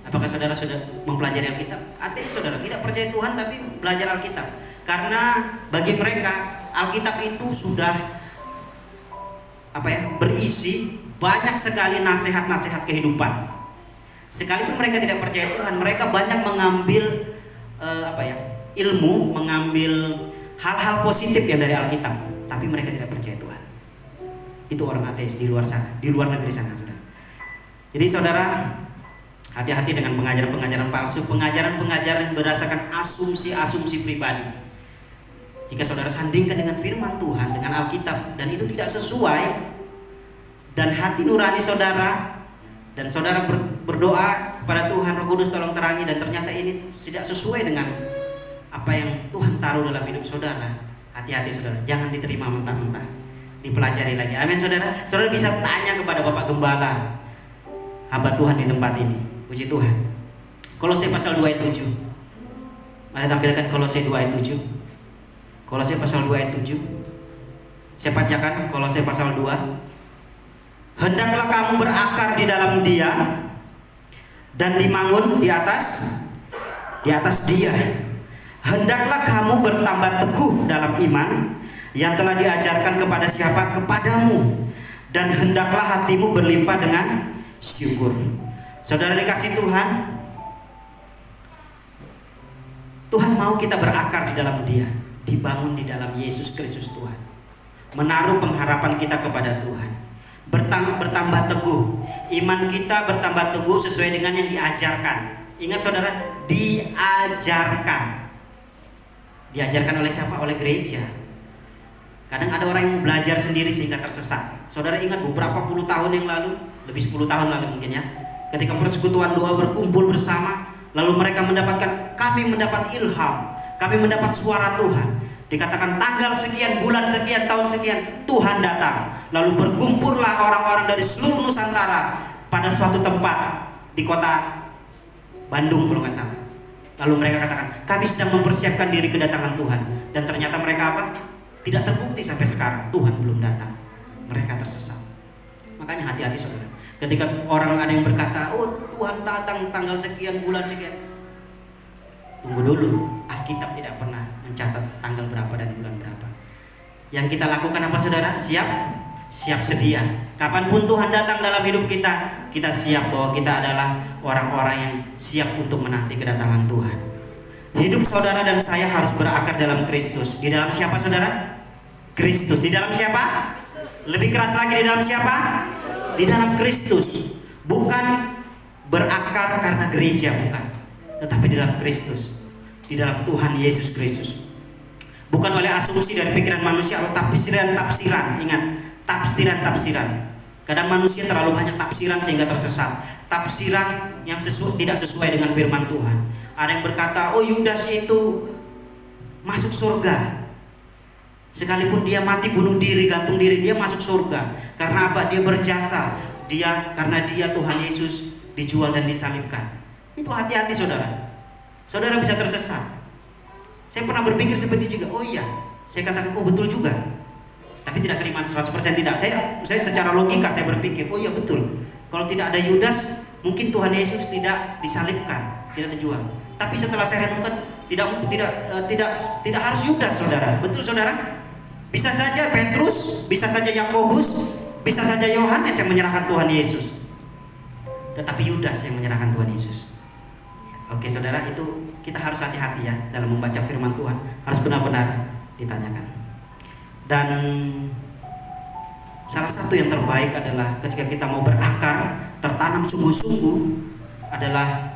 Apakah saudara sudah mempelajari Alkitab? Ateis saudara tidak percaya Tuhan tapi belajar Alkitab. Karena bagi mereka Alkitab itu sudah berisi banyak sekali nasihat-nasihat kehidupan. Sekalipun mereka tidak percaya Tuhan, mereka banyak mengambil ilmu, mengambil hal-hal positif yang dari Alkitab, tapi mereka tidak percaya Tuhan. Itu orang ateis di luar sana, di luar negeri sana saudara. Jadi saudara, hati-hati dengan pengajaran-pengajaran palsu, pengajaran-pengajaran yang berdasarkan asumsi-asumsi pribadi. Jika saudara sandingkan dengan firman Tuhan, dengan Alkitab, dan itu tidak sesuai, dan hati nurani saudara, dan saudara berdoa kepada Tuhan, Roh Kudus tolong terangi, dan ternyata ini tidak sesuai dengan apa yang Tuhan taruh dalam hidup saudara, hati-hati saudara, jangan diterima mentah-mentah, dipelajari lagi. Amin saudara. Saudara bisa tanya kepada Bapak Gembala, hamba Tuhan di tempat ini. Puji Tuhan. Kolose pasal 2 ayat 7. Mari tampilkan Kolose 2 ayat 7. Kolose pasal 2 ayat 7. Saya bacakan Kolose pasal 2. Hendaklah kamu berakar di dalam Dia dan dibangun di atas Dia. Hendaklah kamu bertambah teguh dalam iman yang telah diajarkan kepada siapa? Kepadamu. Dan hendaklah hatimu berlimpah dengan syukur. Saudara dikasih Tuhan, Tuhan mau kita berakar di dalam Dia, dibangun di dalam Yesus Kristus Tuhan. Menaruh pengharapan kita kepada Tuhan. Bertambah teguh. Iman kita bertambah teguh sesuai dengan yang diajarkan. Ingat saudara, diajarkan. Diajarkan oleh siapa? Oleh gereja. Kadang ada orang yang belajar sendiri sehingga tersesat. Saudara ingat beberapa puluh tahun yang lalu, lebih 10 tahun lalu mungkin ya, ketika persekutuan doa berkumpul bersama, lalu mereka kami mendapat ilham, kami mendapat suara Tuhan. Dikatakan tanggal sekian, bulan sekian, tahun sekian, Tuhan datang. Lalu berkumpullah orang-orang dari seluruh Nusantara pada suatu tempat di kota Bandung kalau nggak salah. Lalu mereka katakan, kami sedang mempersiapkan diri kedatangan Tuhan. Dan ternyata mereka apa? Tidak terbukti sampai sekarang. Tuhan belum datang. Mereka tersesat. Makanya hati-hati saudara. Ketika orang ada yang berkata, oh Tuhan datang tanggal sekian, bulan sekian, tunggu dulu. Alkitab tidak pernah mencatat tanggal berapa dan bulan berapa. Yang kita lakukan apa saudara? Siap sedia. Kapanpun Tuhan datang dalam hidup kita, kita siap bahwa kita adalah orang-orang yang siap untuk menanti kedatangan Tuhan. Hidup saudara dan saya harus berakar dalam Kristus. Di dalam siapa saudara? Kristus. Di dalam siapa? Lebih keras lagi, di dalam siapa? Di dalam Kristus. Bukan berakar karena gereja, bukan, tetapi di dalam Kristus, di dalam Tuhan Yesus Kristus. Bukan oleh asumsi dari pikiran manusia atau tafsiran-tafsiran. Ingat, tafsiran-tafsiran. Kadang manusia terlalu banyak tafsiran sehingga tersesat. Tafsiran yang tidak sesuai dengan firman Tuhan. Ada yang berkata, oh Yudas itu masuk surga. Sekalipun dia mati bunuh diri, gantung diri, dia masuk surga. Karena apa? Dia berjasa. Karena dia Tuhan Yesus dijual dan disalibkan. Itu hati-hati saudara. Saudara bisa tersesat. Saya pernah berpikir seperti itu juga. Oh iya, saya katakan, oh betul juga. Tapi tidak terima 100% tidak. Saya secara logika saya berpikir, oh iya betul. Kalau tidak ada Yudas, mungkin Tuhan Yesus tidak disalibkan, tidak dijual. Tapi setelah saya renungkan, tidak harus Yudas saudara. Betul saudara? Bisa saja Petrus, bisa saja Yakobus, bisa saja Yohanes yang menyerahkan Tuhan Yesus. Tetapi Yudas yang menyerahkan Tuhan Yesus. Oke saudara, itu kita harus hati-hati ya dalam membaca firman Tuhan. Harus benar-benar ditanyakan. Dan salah satu yang terbaik adalah ketika kita mau berakar, tertanam sungguh-sungguh, adalah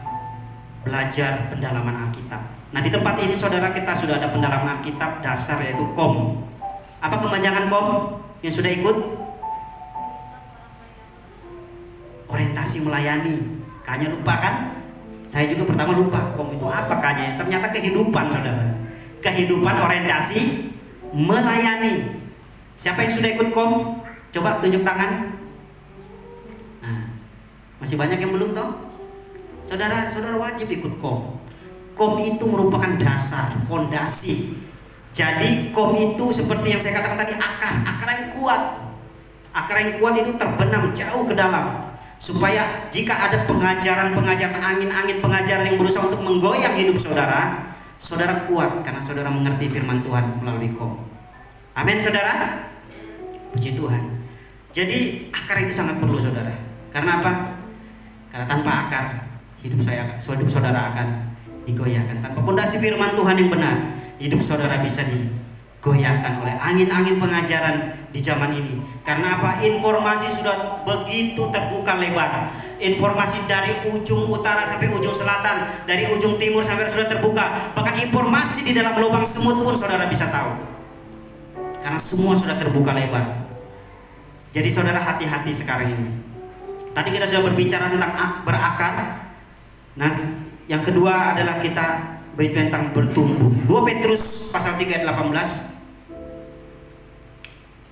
belajar pendalaman Alkitab. Nah di tempat ini saudara, kita sudah ada pendalaman Alkitab dasar, yaitu KOM. Apa kepanjangan KOM yang sudah ikut? Orientasi melayani. Kayaknya lupa kan? Saya juga pertama lupa KOM itu apa kayaknya. Ternyata kehidupan saudara. Kehidupan orientasi melayani. Siapa yang sudah ikut KOM? Coba tunjuk tangan. Nah, masih banyak yang belum toh? Saudara wajib ikut KOM. KOM itu merupakan dasar, fondasi. Jadi KOM itu seperti yang saya katakan tadi, akar yang kuat. Akar yang kuat itu terbenam jauh ke dalam. Supaya jika ada pengajaran angin-angin pengajaran yang berusaha untuk menggoyang hidup saudara, saudara kuat karena saudara mengerti firman Tuhan melalui KOM. Amin saudara. Puji Tuhan. Jadi akar itu sangat perlu saudara. Karena apa? Karena tanpa akar hidup saudara akan digoyahkan. Tanpa pondasi firman Tuhan yang benar, hidup saudara bisa digoyahkan oleh angin-angin pengajaran di zaman ini. Karena apa? Informasi sudah begitu terbuka lebar. Informasi dari ujung utara sampai ujung selatan, dari ujung timur sampai sudah terbuka. Bahkan informasi di dalam lubang semut pun saudara bisa tahu. Karena semua sudah terbuka lebar. Jadi saudara hati-hati sekarang ini. Tadi kita sudah berbicara tentang berakar. Nah, yang kedua adalah kita berbicara tentang bertumbuh. 2 Petrus pasal 3 ayat 18.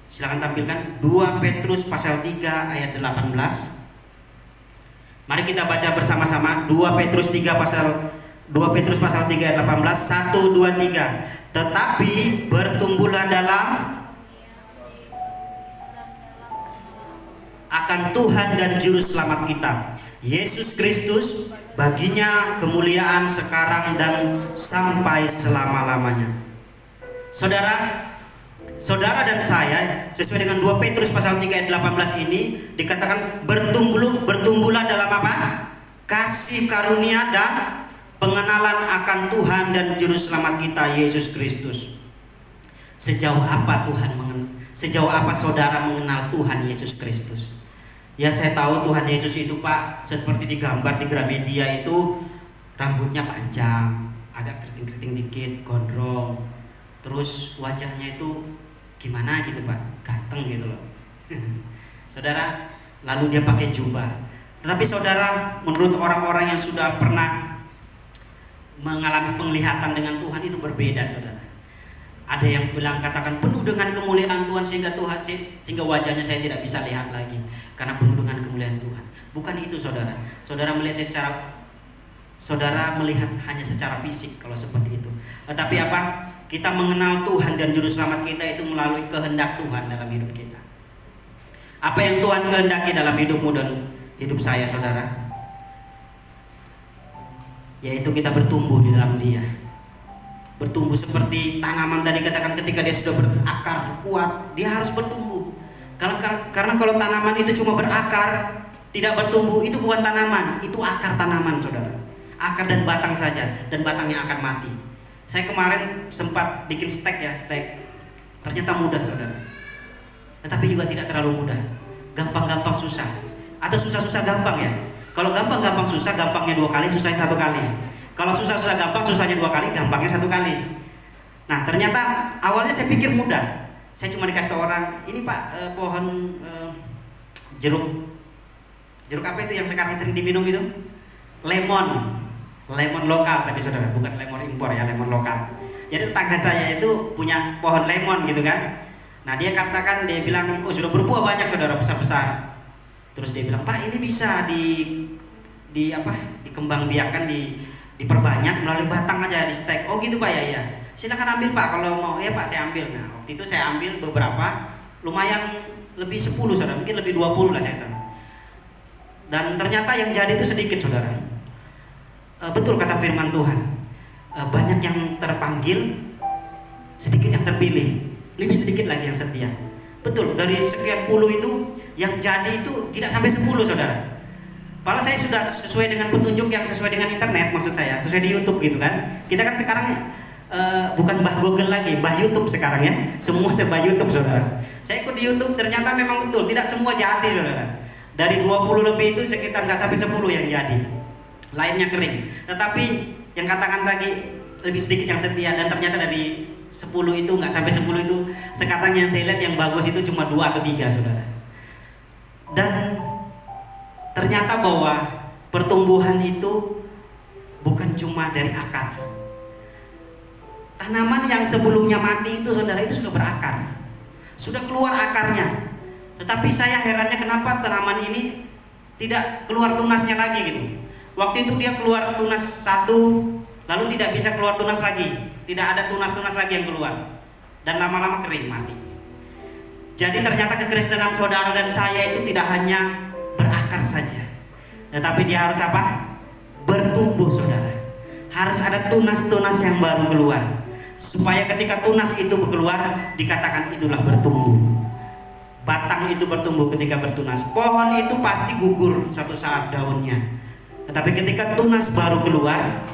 Silakan tampilkan 2 Petrus pasal 3 ayat 18. Mari kita baca bersama-sama 2 Petrus pasal 3 ayat 18. 1, 2, 3. Tetapi bertumbuhlah dalam akan Tuhan dan Juru Selamat kita, Yesus Kristus. Baginya kemuliaan sekarang dan sampai selama-lamanya. Saudara dan saya, sesuai dengan 2 Petrus pasal 3 ayat 18 ini dikatakan bertumbuhlah dalam apa? Kasih karunia dan pengenalan akan Tuhan dan Juru Selamat kita, Yesus Kristus. Sejauh apa saudara mengenal Tuhan Yesus Kristus? Ya, saya tahu Tuhan Yesus itu, Pak, seperti digambar di Gramedia itu rambutnya panjang, agak keriting-keriting dikit, gondrong. Terus wajahnya itu gimana gitu, Pak, ganteng gitu loh. Saudara, lalu dia pakai jubah. Tetapi saudara, menurut orang-orang yang sudah pernah mengalami penglihatan dengan Tuhan itu berbeda, saudara. Ada yang bilang katakan penuh dengan kemuliaan Tuhan sehingga wajahnya saya tidak bisa lihat lagi karena penuh dengan kemuliaan Tuhan. Bukan itu, saudara. Saudara melihat hanya secara fisik kalau seperti itu. Tetapi apa? Kita mengenal Tuhan dan Juru Selamat kita itu melalui kehendak Tuhan dalam hidup kita. Apa yang Tuhan kehendaki dalam hidupmu dan hidup saya, saudara? Yaitu kita bertumbuh di dalam Dia. Bertumbuh seperti tanaman tadi katakan, ketika dia sudah berakar kuat, dia harus bertumbuh. Karena kalau tanaman itu cuma berakar, tidak bertumbuh, itu bukan tanaman, itu akar tanaman, saudara. Akar dan batang saja, dan batangnya akan mati. Saya kemarin sempat bikin stek. Ternyata mudah, saudara. Tetapi juga tidak terlalu mudah. Gampang-gampang susah. Atau susah-susah gampang ya. Kalau gampang-gampang susah, gampangnya 2 kali, susahnya 1 kali. Kalau susah-susah gampang, susahnya 2 kali, gampangnya 1 kali. Nah, ternyata awalnya saya pikir mudah. Saya cuma dikasih tahu orang, ini Pak, pohon jeruk apa itu yang sekarang sering diminum itu? Lemon lokal, tapi saudara, bukan lemon impor ya, lemon lokal. Jadi tetangga saya itu punya pohon lemon gitu kan. Nah, dia bilang, oh sudah berbuah banyak, saudara, besar-besar. Terus dia bilang, Pak, ini bisa dikembangbiakan, diperbanyak melalui batang aja, di stek. Oh gitu, Pak, ya. Silakan ambil, Pak, kalau mau. Ya, Pak, saya ambil. Nah, waktu itu saya ambil beberapa, lumayan lebih 10, saudara, mungkin lebih 20 lah saya tahu. Dan ternyata yang jadi itu sedikit, saudara. Betul kata firman Tuhan. Banyak yang terpanggil, sedikit yang terpilih. Lebih sedikit lagi yang setia. Betul, dari sekian puluh itu yang jadi itu tidak sampai 10, saudara. Padahal saya sudah sesuai dengan petunjuk yang sesuai dengan internet, maksud saya, sesuai di YouTube gitu kan. Kita kan sekarang bukan Mbah Google lagi, Mbah YouTube sekarang ya. Semua serba YouTube, saudara. Saya ikut di YouTube, ternyata memang betul, tidak semua jadi, saudara. Dari 20 lebih itu sekitar nggak sampai 10 yang jadi. Lainnya kering. Tetapi yang katakan tadi lebih sedikit yang setia, dan ternyata dari 10 itu nggak sampai 10 itu sekarang yang saya lihat yang bagus itu cuma 2 atau 3, saudara. Dan ternyata bahwa pertumbuhan itu bukan cuma dari akar. Tanaman yang sebelumnya mati itu, saudara, itu sudah berakar, sudah keluar akarnya. Tetapi saya herannya kenapa tanaman ini tidak keluar tunasnya lagi gitu. Waktu itu dia keluar tunas 1, lalu tidak bisa keluar tunas lagi, tidak ada tunas-tunas lagi yang keluar, dan lama-lama kering mati. Jadi ternyata kekristenan saudara dan saya itu tidak hanya berakar saja, tetapi dia harus apa? Bertumbuh, saudara. Harus ada tunas-tunas yang baru keluar, supaya ketika tunas itu keluar dikatakan itulah bertumbuh. Batang itu bertumbuh ketika bertunas. Pohon itu pasti gugur suatu saat daunnya, tetapi ketika tunas baru keluar,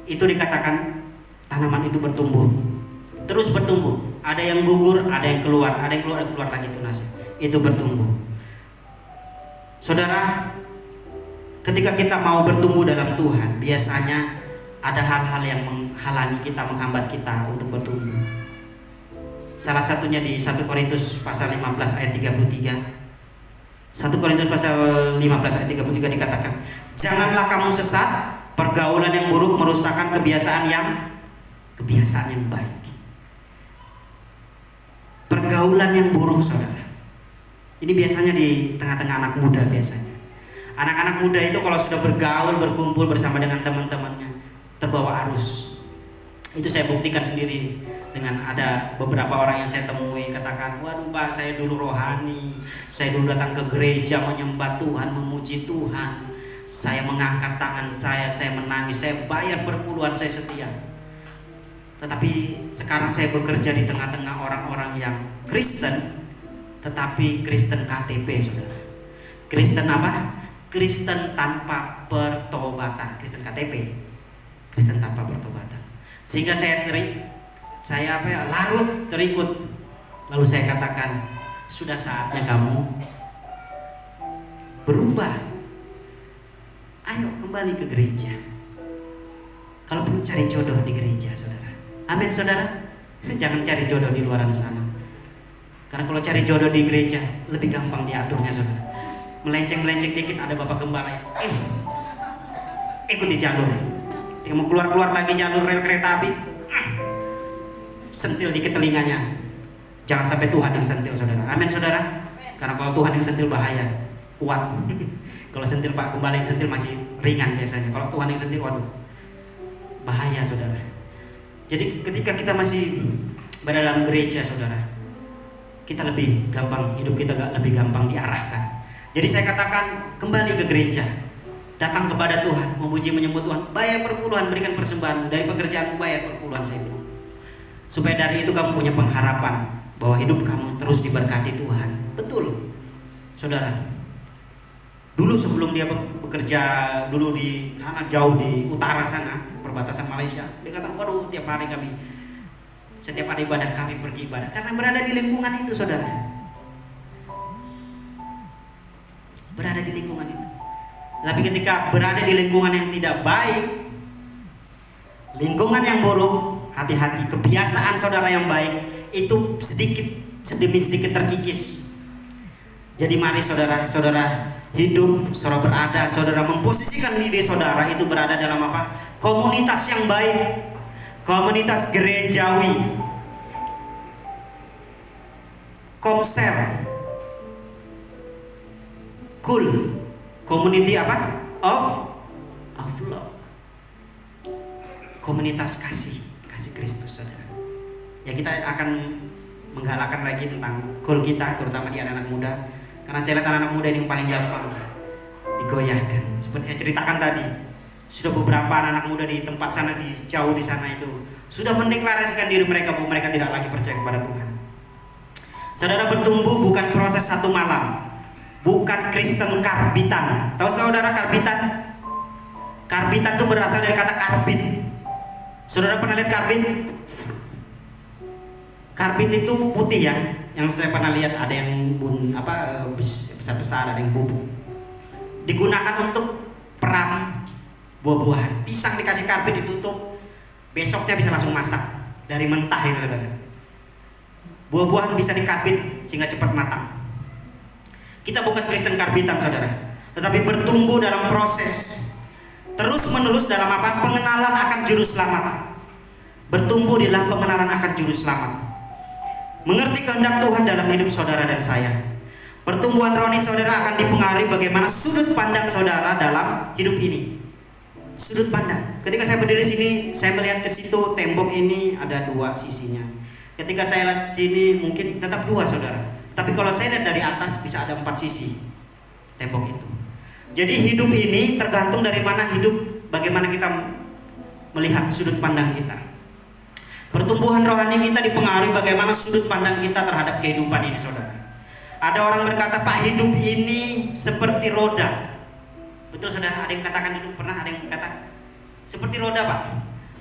itu dikatakan tanaman itu bertumbuh, terus bertumbuh. Ada yang gugur, ada yang keluar, ada yang keluar lagi tunas. Itu bertumbuh. Saudara, ketika kita mau bertumbuh dalam Tuhan, biasanya ada hal-hal yang menghalangi kita, menghambat kita untuk bertumbuh. Salah satunya di 1 Korintus pasal 15 ayat 33. 1 Korintus pasal 15 ayat 33 dikatakan, janganlah kamu sesat, pergaulan yang buruk merusakkan kebiasaan yang baik. Pergaulan yang buruk, saudara. Ini biasanya di tengah-tengah anak muda biasanya. Anak-anak muda itu kalau sudah bergaul, berkumpul bersama dengan teman-temannya, terbawa arus. Itu saya buktikan sendiri dengan ada beberapa orang yang saya temui, katakan, waduh Pak, saya dulu rohani, saya dulu datang ke gereja menyembah Tuhan, memuji Tuhan, saya mengangkat tangan saya menangis, saya bayar berpuluhan, saya setia. Tetapi sekarang saya bekerja di tengah-tengah orang-orang yang Kristen, tetapi Kristen KTP, saudara. Kristen apa? Kristen tanpa pertobatan. Kristen KTP, Kristen tanpa pertobatan. Sehingga saya larut terikut. Lalu saya katakan, sudah saatnya kamu berubah. Ayo kembali ke gereja. Kalau perlu cari jodoh di gereja, saudara. Amin, saudara. Jangan cari jodoh di luar sana. Karena kalau cari jodoh di gereja lebih gampang diaturnya, saudara. Melenceng-melenceng dikit ada bapak gembala, ikuti jalur. Dia mau keluar lagi jalur rel kereta api, sentil dikit telinganya. Jangan sampai Tuhan yang sentil, saudara. Amin, saudara. Karena kalau Tuhan yang sentil bahaya, kuat. Kalau sentil pak gembala yang sentil masih ringan biasanya. Kalau Tuhan yang sentil, waduh, bahaya, saudara. Jadi ketika kita masih berada dalam gereja, saudara, kita lebih gampang, hidup kita lebih gampang diarahkan. Jadi saya katakan, kembali ke gereja, datang kepada Tuhan, memuji menyembah Tuhan, bayar perpuluhan, berikan persembahan, dari pekerjaanmu bayar perpuluhan, saya bilang. Supaya dari itu kamu punya pengharapan bahwa hidup kamu terus diberkati Tuhan. Betul, saudara. Dulu sebelum dia bekerja dulu di sana jauh di utara sana, perbatasan Malaysia, dia kata, waduh, tiap hari kami, setiap hari ibadah kami pergi ibadah, karena berada di lingkungan itu, saudara. Berada di lingkungan itu. Tapi ketika berada di lingkungan yang tidak baik, lingkungan yang buruk, hati-hati, kebiasaan saudara yang baik itu sedikit demi sedikit terkikis. Jadi mari saudara hidup, saudara berada, saudara memposisikan diri saudara itu berada dalam apa? Komunitas yang baik, komunitas gerejawi, komsel, cool, community apa? Of love. Komunitas kasih Kristus, saudara. Ya, kita akan menggalakkan lagi tentang goal kita, terutama di anak-anak muda. Karena saya lihat anak-anak muda ini yang paling gampang digoyahkan. Seperti saya ceritakan tadi, sudah beberapa anak-anak muda di tempat sana, di jauh di sana itu sudah mendeklarasikan diri mereka bahwa mereka tidak lagi percaya kepada Tuhan. Saudara, bertumbuh bukan proses satu malam. Bukan Kristen karbitan. Tahu saudara karbitan? Karbitan itu berasal dari kata karbit. Saudara pernah lihat karbit? Karbit itu putih ya. Yang saya pernah lihat ada yang besar-besar, ada yang bubuk. Digunakan untuk peram buah-buahan. Pisang dikasih karbit ditutup, besoknya bisa langsung masak dari mentah itu, saudara. Buah-buahan bisa dikarbit sehingga cepat matang. Kita bukan Kristen karbitan, saudara, tetapi bertumbuh dalam proses terus-menerus dalam apa? Pengenalan akan juru selamat. Bertumbuh di dalam pengenalan akan juru selamat. Mengerti kehendak Tuhan dalam hidup saudara dan saya. Pertumbuhan rohani saudara akan dipengaruhi bagaimana sudut pandang saudara dalam hidup ini. Sudut pandang. Ketika saya berdiri sini, saya melihat ke situ, tembok ini ada dua sisinya. Ketika saya lihat sini, mungkin tetap dua, saudara. Tapi kalau saya lihat dari atas bisa ada 4 sisi tembok itu. Jadi hidup ini tergantung dari mana hidup, bagaimana kita melihat sudut pandang kita. Pertumbuhan rohani kita dipengaruhi bagaimana sudut pandang kita terhadap kehidupan ini, saudara. Ada orang berkata, Pak, hidup ini seperti roda. Betul, saudara? Ada yang katakan itu, pernah ada yang kata seperti roda, Pak.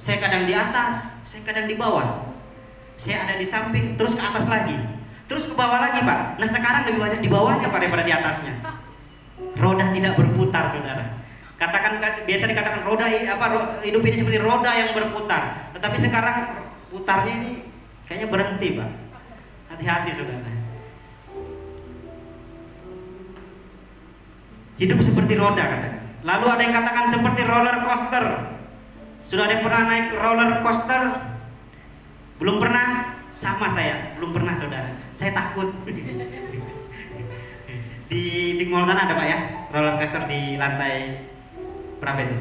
Saya kadang di atas, saya kadang di bawah. Saya ada di samping, terus ke atas lagi. Terus ke bawah lagi, Pak. Nah, sekarang lebih banyak di bawahnya daripada di atasnya. Roda tidak berputar, saudara. Biasa dikatakan hidup ini seperti roda yang berputar. Tetapi sekarang putarnya ini kayaknya berhenti, Pak. Hati-hati, saudara. Hidup seperti roda, katanya. Lalu ada yang katakan seperti roller coaster. Sudah ada yang pernah naik roller coaster? Belum pernah? Sama saya, belum pernah, saudara. Saya takut. Di Big Mall sana ada Pak ya, roller coaster di lantai berapa itu?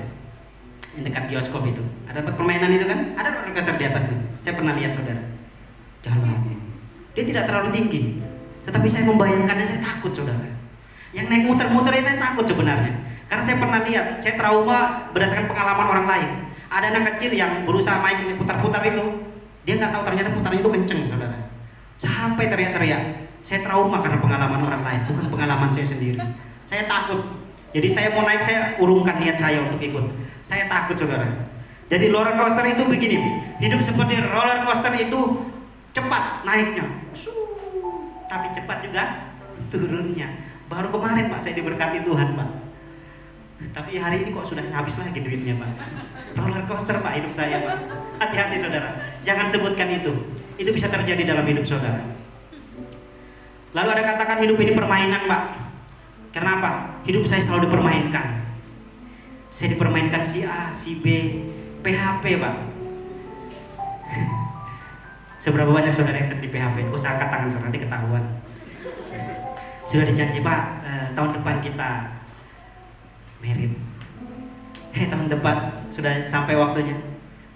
Yang dekat bioskop itu. Ada tempat permainan itu kan? Ada roller coaster di atasnya. Saya pernah lihat saudara. Jalan ini. Dia tidak terlalu tinggi. Tetapi saya membayangkannya, saya takut saudara. Yang naik muter-muter saya takut sebenarnya. Karena saya pernah lihat, saya trauma berdasarkan pengalaman orang lain. Ada anak kecil yang berusaha main putar-putar itu. Dia nggak tahu ternyata putarannya itu kenceng saudara. Sampai teriak-teriak. Saya trauma karena pengalaman orang lain, bukan pengalaman saya sendiri. Saya takut. Jadi saya mau naik, saya urungkan niat saya untuk ikut. Saya takut saudara. Jadi roller coaster itu begini. Hidup seperti roller coaster itu cepat naiknya, tapi cepat juga turunnya. Baru kemarin Pak saya diberkati Tuhan Pak. Tapi hari ini kok sudah habis lagi duitnya Pak. Roller coaster Pak hidup saya Pak. Hati-hati saudara. Jangan sebutkan itu. Itu bisa terjadi dalam hidup saudara. Lalu ada katakan hidup ini permainan Pak. Kenapa? Hidup saya selalu dipermainkan. Saya dipermainkan si A, si B, PHP Pak. Seberapa banyak saudara yang sering di PHP? Oh saya angkat tangan saudara, nanti ketahuan. Sudah dijanji Pak, tahun depan kita merit. Tahun depan sudah sampai waktunya.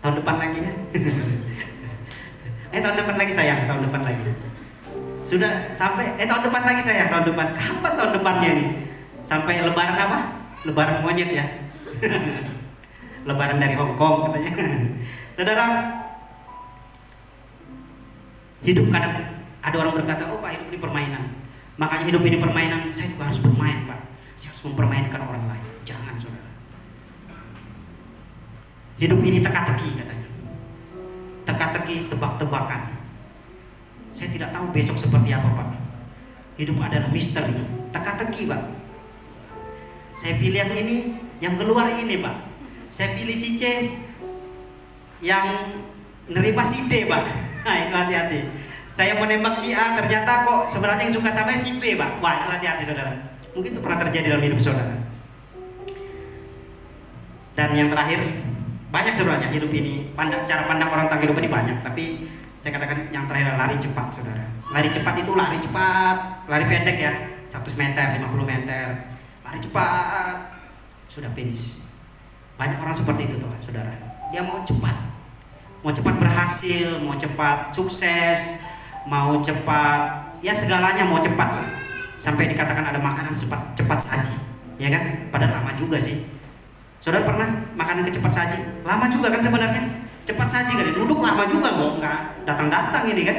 Tahun depan lagi ya. Tahun depan lagi sayang, tahun depan lagi. Sudah sampai tahun depan lagi sayang, tahun depan. Kapan tahun depannya nih? Sampai lebaran apa? Lebaran monyet ya. Lebaran dari Hong Kong katanya. Saudara, hidup kadang ada orang berkata, "Oh, Pak, hidup ini permainan." Makanya hidup ini permainan, saya juga harus bermain, Pak. Saya harus mempermainkan orang lain. Jangan, saudara. Hidup ini teka-teki katanya. Teka-teki, tebak-tebakan. Saya tidak tahu besok seperti apa Pak. Hidup adalah misteri, teka-teki Pak. Saya pilih yang ini, yang keluar ini Pak. Saya pilih si C, yang nerima si D Pak. Nah itu hati-hati. Saya menembak si A, ternyata kok sebenarnya yang suka sama si B Pak. Wah itu hati-hati saudara. Mungkin itu pernah terjadi dalam hidup saudara. Dan yang terakhir, banyak sebenarnya hidup ini, cara pandang orang tentang hidup ini banyak. Tapi saya katakan yang terakhir adalah lari cepat saudara. Lari cepat itu lari cepat, lari pendek ya, 100 meter, 50 meter. Lari cepat, sudah finish. Banyak orang seperti itu tuh saudara. Dia mau cepat berhasil, mau cepat sukses, mau cepat, ya segalanya mau cepat. Sampai dikatakan ada makanan cepat saji, ya kan? Padahal lama juga sih. Saudara pernah makanan cepat saji? Lama juga kan sebenarnya. Cepat saji kan, duduk lama juga kok, nggak datang-datang ini kan?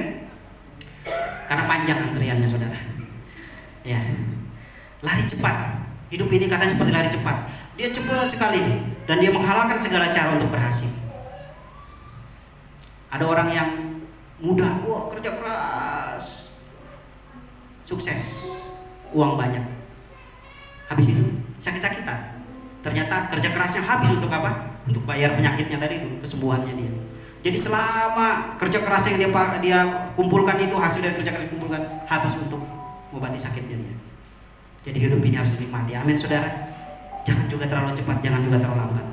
Karena panjang antriannya saudara. Ya, lari cepat. Hidup ini kadang seperti lari cepat. Dia cepat sekali dan dia menghalalkan segala cara untuk berhasil. Ada orang yang mudah, wah kerja keras, sukses, uang banyak. Habis itu sakit-sakitan. Ternyata kerja kerasnya habis untuk apa? Untuk bayar penyakitnya tadi itu, kesembuhannya dia. Jadi selama kerja keras yang dia kumpulkan itu, hasil dari kerja keras dikumpulkan habis untuk mengobati sakitnya dia. Jadi hidup ini harus dinikmati. Amin saudara. Jangan juga terlalu cepat, jangan juga terlalu lambat.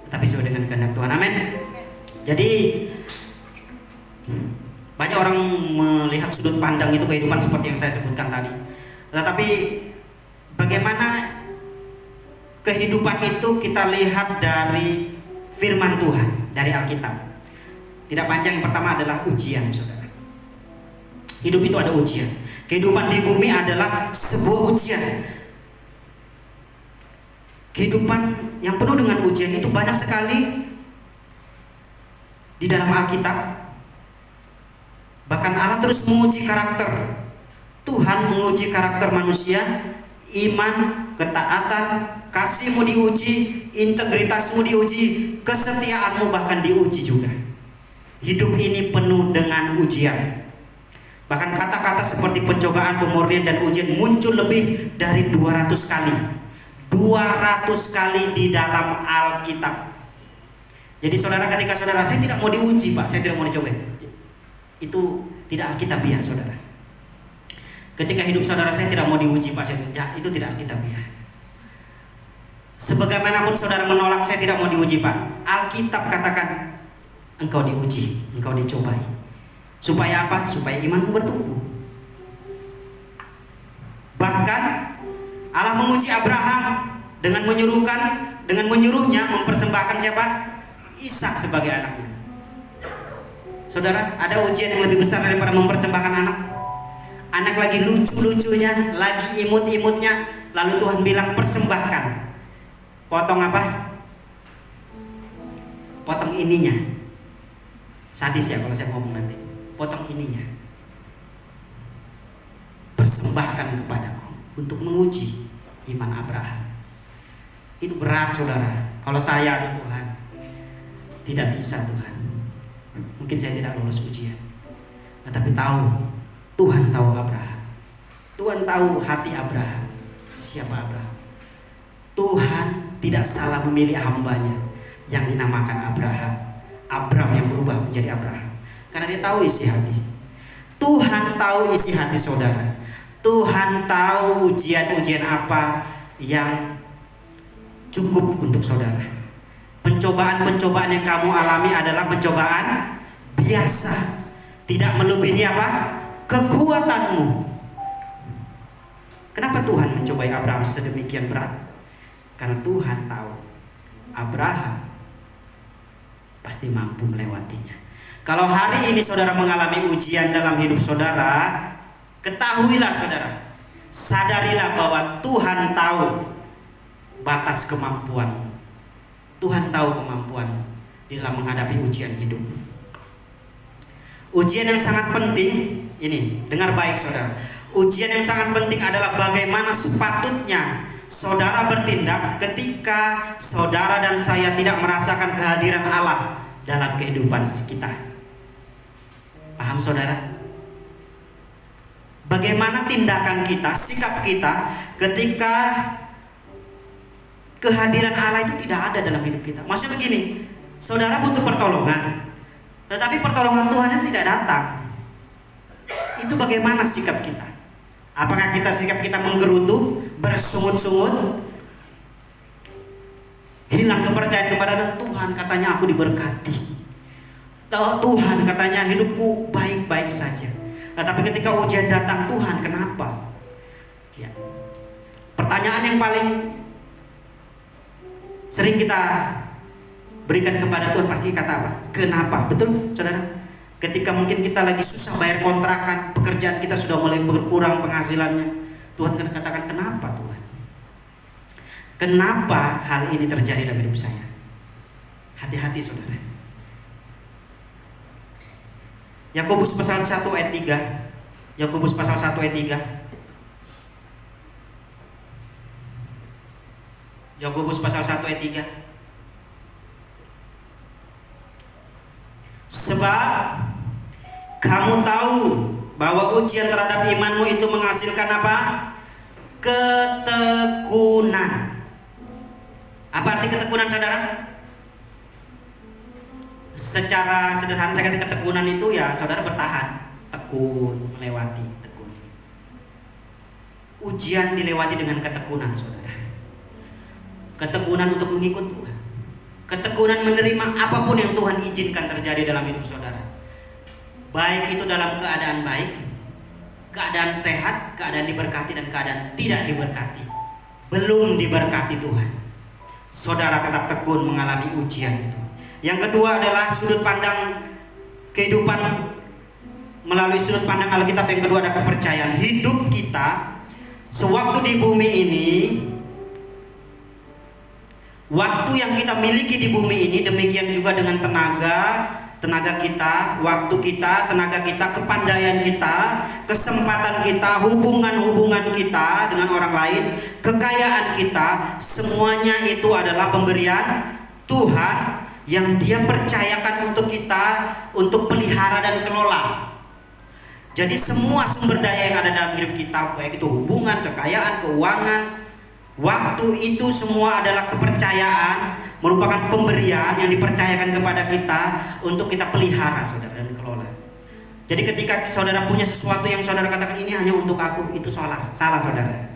Tapi sesuai dengan kehendak Tuhan. Amin. Jadi banyak orang melihat sudut pandang itu kehidupan seperti yang saya sebutkan tadi. Tetapi bagaimana kehidupan itu kita lihat dari firman Tuhan, dari Alkitab. Tidak panjang, yang pertama adalah ujian saudara. Hidup itu ada ujian. Kehidupan di bumi adalah sebuah ujian. Kehidupan yang penuh dengan ujian itu banyak sekali di dalam Alkitab. Bahkan Allah terus menguji karakter. Tuhan menguji karakter manusia, iman, ketaatan, kasihmu diuji, integritasmu diuji, kesetiaanmu bahkan diuji juga. Hidup ini penuh dengan ujian. Bahkan kata-kata seperti pencobaan, pemurnian, dan ujian muncul lebih dari 200 kali. 200 kali di dalam Alkitab. Jadi saudara, ketika saudara, saya tidak mau diuji Pak, saya tidak mau dicoba, itu tidak Alkitabiah saudara. Ketika hidup saudara, saya tidak mau diuji Pak, itu tidak Alkitabiah. Sebagaimanapun saudara menolak, saya tidak mau diuji Pak, Alkitab katakan engkau diuji, engkau dicobai. Supaya apa? Supaya imanmu bertumbuh. Bahkan menguji Abraham dengan menyuruhnya mempersembahkan siapa? Ishak sebagai anaknya. Saudara, ada ujian yang lebih besar daripada mempersembahkan anak? Anak lagi lucu-lucunya, lagi imut-imutnya, lalu Tuhan bilang persembahkan. Potong apa? Potong ininya. Sadis ya kalau saya ngomong nanti. Potong ininya. Persembahkan kepadaku untuk menguji iman Abraham. Itu berat, saudara. Kalau saya Tuhan, tidak bisa Tuhan. Mungkin saya tidak lulus ujian. Tetapi Tuhan tahu Abraham. Tuhan tahu hati Abraham. Siapa Abraham? Tuhan tidak salah memilih hambanya yang dinamakan Abraham. Abram yang berubah menjadi Abraham. Karena dia tahu isi hati. Tuhan tahu isi hati saudara. Tuhan tahu ujian-ujian apa yang cukup untuk saudara. Pencobaan-pencobaan yang kamu alami adalah pencobaan biasa. Tidak melebihi apa? Kekuatanmu. Kenapa Tuhan mencobai Abraham sedemikian berat? Karena Tuhan tahu Abraham pasti mampu melewatinya. Kalau hari ini saudara mengalami ujian dalam hidup saudara, ketahuilah saudara, sadarilah bahwa Tuhan tahu batas kemampuanmu. Tuhan tahu kemampuanmu di dalam menghadapi ujian hidup. Ujian yang sangat penting ini, dengar baik saudara. Ujian yang sangat penting adalah bagaimana sepatutnya saudara bertindak ketika saudara dan saya tidak merasakan kehadiran Allah dalam kehidupan kita. Paham saudara? Bagaimana tindakan kita, sikap kita ketika kehadiran Allah itu tidak ada dalam hidup kita. Maksudnya begini, saudara butuh pertolongan, tetapi pertolongan Tuhan itu tidak datang. Itu bagaimana sikap kita? Apakah sikap kita menggerutu, bersungut-sungut, hilang kepercayaan kepada Tuhan? Katanya aku diberkati, Tuhan katanya hidupku baik-baik saja. Nah, tapi ketika ujian datang, Tuhan kenapa? Ya. Pertanyaan yang paling sering kita berikan kepada Tuhan pasti kata apa? Kenapa? Betul saudara? Ketika mungkin kita lagi susah bayar kontrakan, pekerjaan kita sudah mulai berkurang penghasilannya, Tuhan kan katakan kenapa Tuhan? Kenapa hal ini terjadi dalam hidup saya? Hati-hati saudara. Yakobus pasal 1 ayat 3. Yakobus pasal 1 ayat 3. Yakobus pasal 1 ayat 3. Sebab kamu tahu bahwa ujian terhadap imanmu itu menghasilkan apa? Ketekunan. Apa arti ketekunan saudara? Secara sederhana saya kata ketekunan itu ya saudara bertahan, tekun, melewati, tekun. Ujian dilewati dengan ketekunan saudara. Ketekunan untuk mengikut Tuhan. Ketekunan menerima apapun yang Tuhan izinkan terjadi dalam hidup saudara. Baik itu dalam keadaan baik, keadaan sehat, keadaan diberkati dan keadaan tidak diberkati. Belum diberkati Tuhan, saudara tetap tekun mengalami ujian itu. Yang kedua adalah sudut pandang kehidupan melalui sudut pandang Alkitab. Yang kedua ada kepercayaan. Hidup kita sewaktu di bumi ini, waktu yang kita miliki di bumi ini, demikian juga dengan tenaga kita, waktu kita, tenaga kita, kepandaian kita, kesempatan kita, hubungan kita dengan orang lain, kekayaan kita, semuanya itu adalah pemberian Tuhan yang Dia percayakan untuk kita untuk pelihara dan kelola. Jadi semua sumber daya yang ada dalam hidup kita, baik itu hubungan, kekayaan, keuangan, waktu, itu semua adalah kepercayaan, merupakan pemberian yang dipercayakan kepada kita untuk kita pelihara saudara dan kelola. Jadi ketika saudara punya sesuatu yang saudara katakan ini hanya untuk aku, itu salah saudara.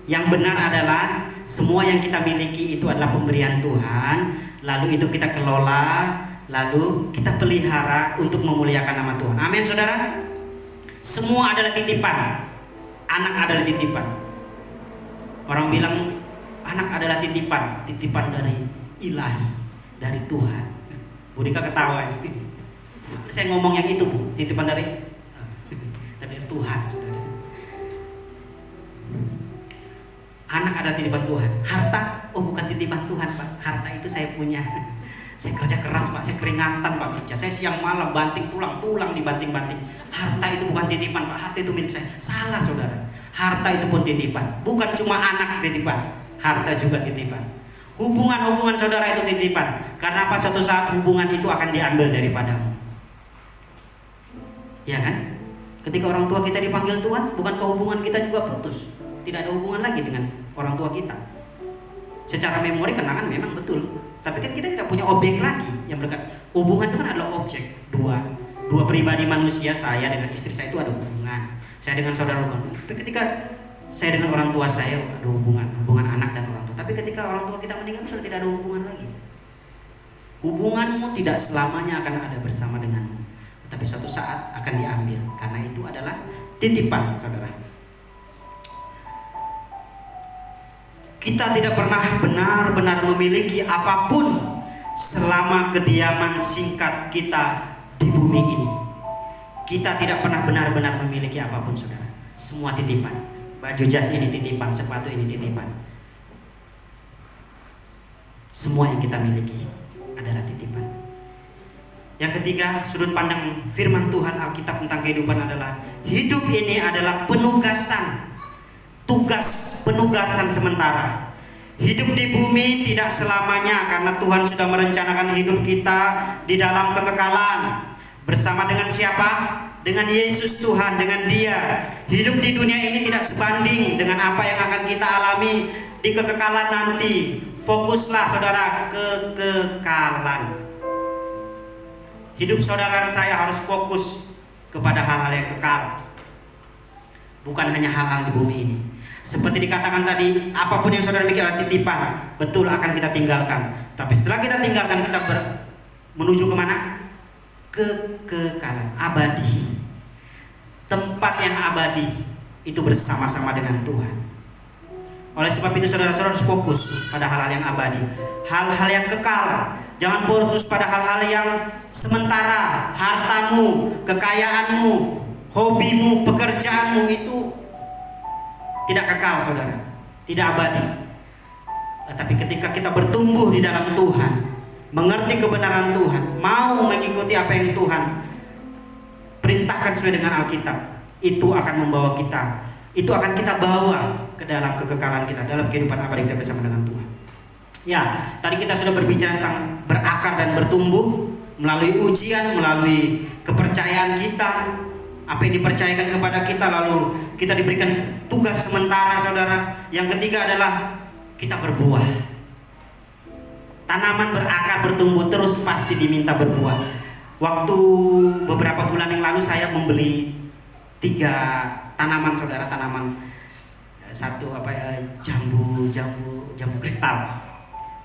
Yang benar adalah semua yang kita miliki itu adalah pemberian Tuhan, lalu itu kita kelola, lalu kita pelihara untuk memuliakan nama Tuhan. Amin saudara. Semua adalah titipan. Anak adalah titipan. Orang bilang anak adalah titipan, titipan dari ilahi, dari Tuhan. Bu Rika ketawa. Saya ngomong yang itu, Bu, titipan dari Tuhan. Saudara. Anak adalah titipan Tuhan. Harta, oh bukan titipan Tuhan, Pak. Harta itu saya punya. Saya kerja keras, Pak. Saya keringatan, Pak, kerja. Saya siang malam banting tulang dibanting-banting. Harta itu bukan titipan, Pak. Harta itu milik saya. Salah, saudara. Harta itu pun titipan. Bukan cuma anak titipan. Harta juga titipan. Hubungan-hubungan saudara itu titipan. Karena apa? Suatu saat hubungan itu akan diambil daripadamu. Ya kan? Ketika orang tua kita dipanggil Tuhan, bukankah hubungan kita juga putus? Tidak ada hubungan lagi dengan orang tua kita. Secara memori kenangan memang betul, tapi kan kita tidak punya objek lagi yang berkat. Hubungan itu kan adalah objek. Dua pribadi manusia, saya dengan istri saya itu ada hubungan. Saya dengan saudara. Tapi ketika saya dengan orang tua saya ada hubungan anak dan orang tua. Tapi ketika orang tua kita meninggal sudah tidak ada hubungan lagi. Hubunganmu tidak selamanya akan ada bersama denganmu, tapi suatu saat akan diambil. Karena itu adalah titipan, saudara. Kita tidak pernah benar-benar memiliki apapun selama kediaman singkat kita di bumi ini. Kita tidak pernah benar-benar memiliki apapun, saudara. Semua titipan. Baju jas ini titipan, sepatu ini titipan. Semua yang kita miliki adalah titipan. Yang ketiga, sudut pandang firman Tuhan Alkitab tentang kehidupan adalah hidup ini adalah penugasan. Penugasan sementara. Hidup di bumi tidak selamanya, karena Tuhan sudah merencanakan hidup kita di dalam kekekalan. Bersama dengan siapa? Dengan Yesus Tuhan, dengan Dia. Hidup di dunia ini tidak sebanding dengan apa yang akan kita alami di kekekalan nanti. Fokuslah saudara, kekekalan. Hidup saudara dan saya harus fokus kepada hal-hal yang kekal, bukan hanya hal-hal di bumi ini. Seperti dikatakan tadi, apapun yang saudara mikir adalah titipan, betul akan kita tinggalkan. Tapi setelah kita tinggalkan, kita menuju kemana? Kekekalan abadi. Tempat yang abadi itu bersama-sama dengan Tuhan. Oleh sebab itu saudara-saudara harus fokus pada hal-hal yang abadi, hal-hal yang kekal. Jangan fokus pada hal-hal yang sementara. Hartamu, kekayaanmu, hobimu, pekerjaanmu itu tidak kekal, saudara, tidak abadi. Tapi ketika kita bertumbuh di dalam Tuhan, mengerti kebenaran Tuhan, mau mengikuti apa yang Tuhan perintahkan sesuai dengan Alkitab, itu akan membawa kita, itu akan kita bawa ke dalam kekekalan kita, dalam kehidupan abadi kita bersama dengan Tuhan. Ya, tadi kita sudah berbicara tentang berakar dan bertumbuh melalui ujian, melalui kepercayaan kita, apa yang dipercayakan kepada kita, lalu kita diberikan tugas sementara, saudara. Yang ketiga adalah kita berbuah. Tanaman berakar, bertumbuh terus, pasti diminta berbuah. Waktu beberapa bulan yang lalu saya membeli 3 tanaman, saudara. Tanaman satu jambu kristal.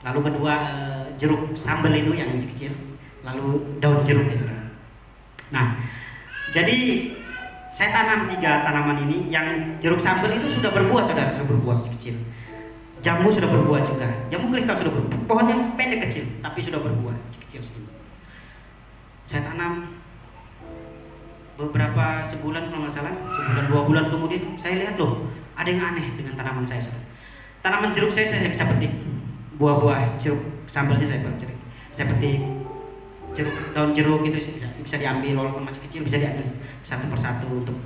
Lalu kedua jeruk sambal itu yang kecil. Lalu daun jeruk ya, saudara. Nah, jadi saya tanam 3 tanaman ini. Yang jeruk sambal itu sudah berbuah, saudara, sudah berbuah kecil. Jambu sudah berbuah juga. Jambu kristal sudah berbuah. Pohon yang pendek kecil, tapi sudah berbuah kecil sedikit. Saya tanam beberapa sebulan kalau nggak salah, 1-2 bulan kemudian saya lihat loh, ada yang aneh dengan tanaman saya, saudara. Tanaman jeruk saya bisa petik. Buah-buah jeruk sambalnya saya petik. Daun jeruk itu bisa diambil walaupun masih kecil, bisa diambil satu persatu untuk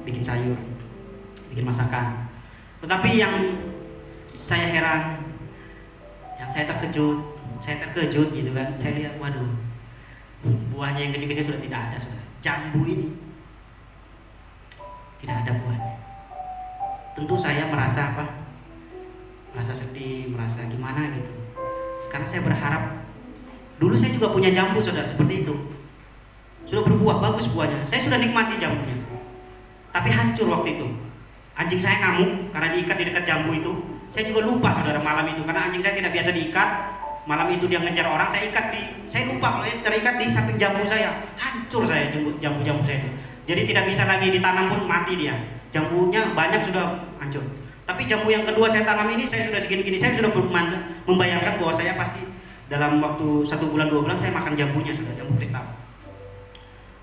bikin sayur, bikin masakan. Tetapi yang saya heran, yang saya terkejut gitu kan, saya lihat, waduh, buahnya yang kecil-kecil sudah tidak ada, saudara. Jambu ini tidak ada buahnya. Tentu saya merasa merasa sedih, merasa gimana gitu. Karena saya berharap, dulu saya juga punya jambu, saudara, seperti itu. Sudah berbuah, bagus buahnya. Saya sudah nikmati jambunya. Tapi hancur waktu itu. Anjing saya ngamuk karena diikat di dekat jambu itu. Saya juga lupa, saudara, malam itu. Karena anjing saya tidak biasa diikat. Malam itu dia ngejar orang, saya lupa kalau terikat di samping jambu saya. Hancur saya jambu-jambu saya itu. Jadi tidak bisa lagi ditanam pun, mati dia. Jambunya banyak sudah hancur. Tapi jambu yang kedua saya tanam ini, saya sudah segini-gini, saya sudah membayangkan bahwa saya pasti dalam waktu 1 bulan 2 bulan saya makan jambunya, sudah jambu kristal.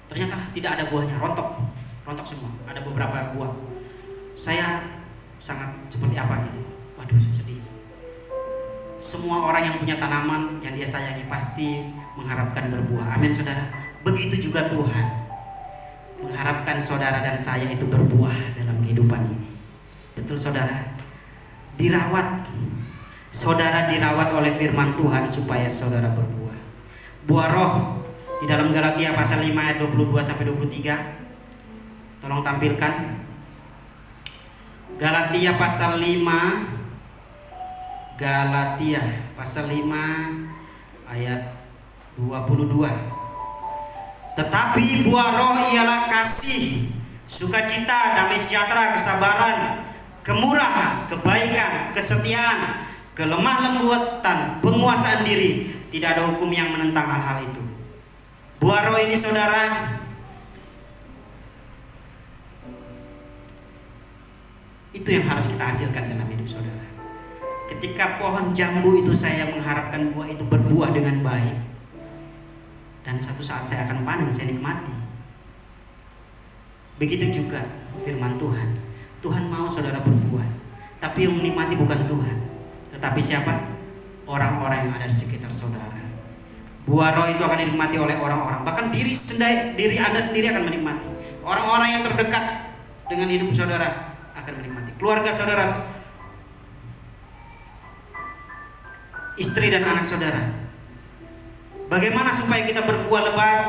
Ternyata tidak ada buahnya, rontok semua. Ada beberapa buah. Saya sangat seperti apa gitu. Waduh, sedih. Semua orang yang punya tanaman yang dia sayangi pasti mengharapkan berbuah. Amin saudara. Begitu juga Tuhan mengharapkan saudara dan saya itu berbuah dalam kehidupan ini. Betul saudara? Saudara dirawat oleh firman Tuhan supaya saudara berbuah. Buah roh di dalam Galatia pasal 5 ayat 22 sampai 23. Tolong tampilkan. Galatia pasal 5 ayat 22. Tetapi buah roh ialah kasih, sukacita, damai sejahtera, kesabaran, kemurahan, kebaikan, kesetiaan, kelemah lembutan, penguasaan diri. Tidak ada hukum yang menentang hal-hal itu. Buah roh ini saudara, itu yang harus kita hasilkan dalam hidup saudara. Ketika pohon jambu itu saya mengharapkan buah itu berbuah dengan baik, dan satu saat saya akan panen, saya nikmati. Begitu juga firman Tuhan. Tuhan mau saudara berbuah, tapi yang menikmati bukan Tuhan, tetapi siapa? Orang-orang yang ada di sekitar saudara. Buah roh itu akan dinikmati oleh orang-orang, bahkan diri Anda sendiri akan menikmati. Orang-orang yang terdekat dengan hidup saudara akan menikmati. Keluarga saudara, istri dan anak saudara. Bagaimana supaya kita berbuah lebat?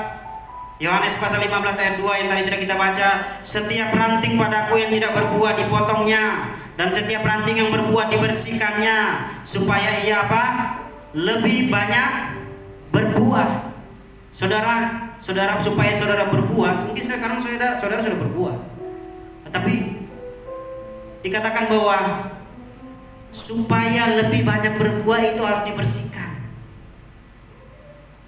Yohanes pasal 15 ayat 2 yang tadi sudah kita baca. Setiap ranting padaku yang tidak berbuah dipotongnya, dan setiap ranting yang berbuah dibersihkannya, supaya ia apa? Lebih banyak berbuah. Saudara, supaya saudara berbuah, mungkin sekarang saudara sudah berbuah, tetapi dikatakan bahwa supaya lebih banyak berbuah itu harus dibersihkan.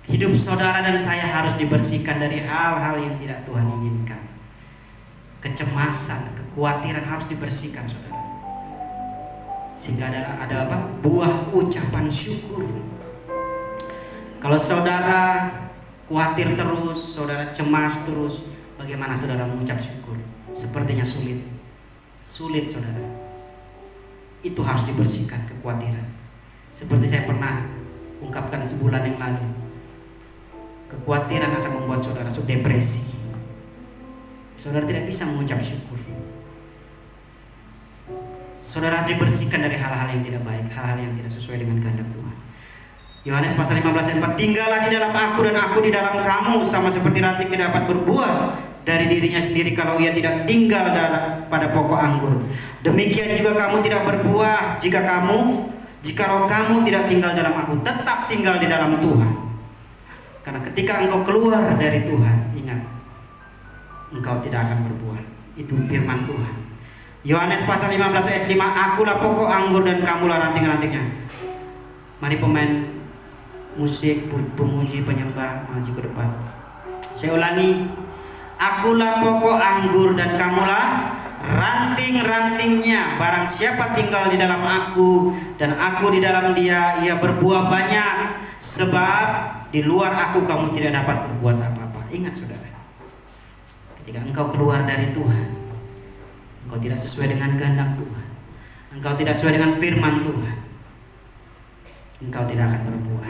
Hidup saudara dan saya harus dibersihkan dari hal-hal yang tidak Tuhan inginkan. Kecemasan, kekhawatiran harus dibersihkan saudara. Sehingga ada apa? Buah ucapan syukur. Kalau saudara khawatir terus, saudara cemas terus, bagaimana saudara mengucap syukur? Sepertinya sulit saudara. Itu harus dibersihkan kekhawatiran. Seperti saya pernah ungkapkan sebulan yang lalu, kekhawatiran akan membuat saudara depresi. Saudara tidak bisa mengucap syukur. Saudara dibersihkan dari hal-hal yang tidak baik, hal-hal yang tidak sesuai dengan kehendak Tuhan. Yohanes pasal 15 ayat 4, tinggallah di dalam aku dan aku di dalam kamu, sama seperti ranting tidak dapat berbuah dari dirinya sendiri kalau ia tidak tinggal pada pokok anggur. Demikian juga kamu tidak berbuah jikalau kamu tidak tinggal dalam aku. Tetap tinggal di dalam Tuhan. Karena ketika engkau keluar dari Tuhan, ingat, engkau tidak akan berbuah. Itu firman Tuhan. Yohanes pasal 15 ayat 5, akulah pokok anggur dan kamulah ranting-rantingnya. Mari pemain musik, pemuji, penyembah maju ke depan. Saya ulangi, akulah pokok anggur dan kamulah ranting-rantingnya. Barang siapa tinggal di dalam aku dan aku di dalam dia, ia berbuah banyak. Sebab di luar aku kamu tidak dapat berbuat apa-apa. Ingat saudara, ketika engkau keluar dari Tuhan, engkau tidak sesuai dengan kehendak Tuhan, engkau tidak sesuai dengan firman Tuhan, engkau tidak akan berbuah.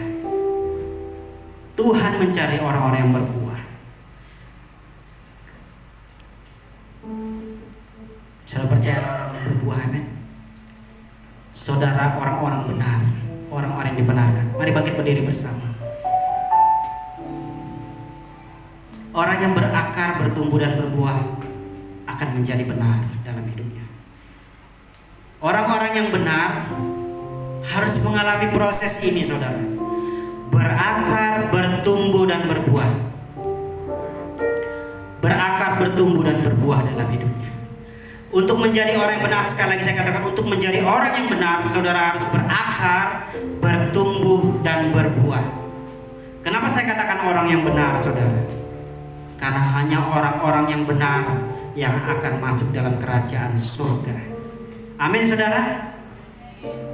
Tuhan mencari orang-orang yang berbuah. Saudara percaya orang berbuah, amin. Saudara, orang-orang benar, orang-orang yang dibenarkan. Mari bangkit berdiri bersama. Orang yang berakar, bertumbuh dan berbuah akan menjadi benar dalam hidupnya. Orang-orang yang benar harus mengalami proses ini saudara. Berakar, bertumbuh dan berbuah. Berakar, bertumbuh dan berbuah dalam hidupnya. Untuk menjadi orang yang benar, sekali lagi saya katakan, untuk menjadi orang yang benar, saudara harus berakar, bertumbuh dan berbuah. Kenapa saya katakan orang yang benar saudara? Karena hanya orang-orang yang benar yang akan masuk dalam kerajaan surga. Amin saudara.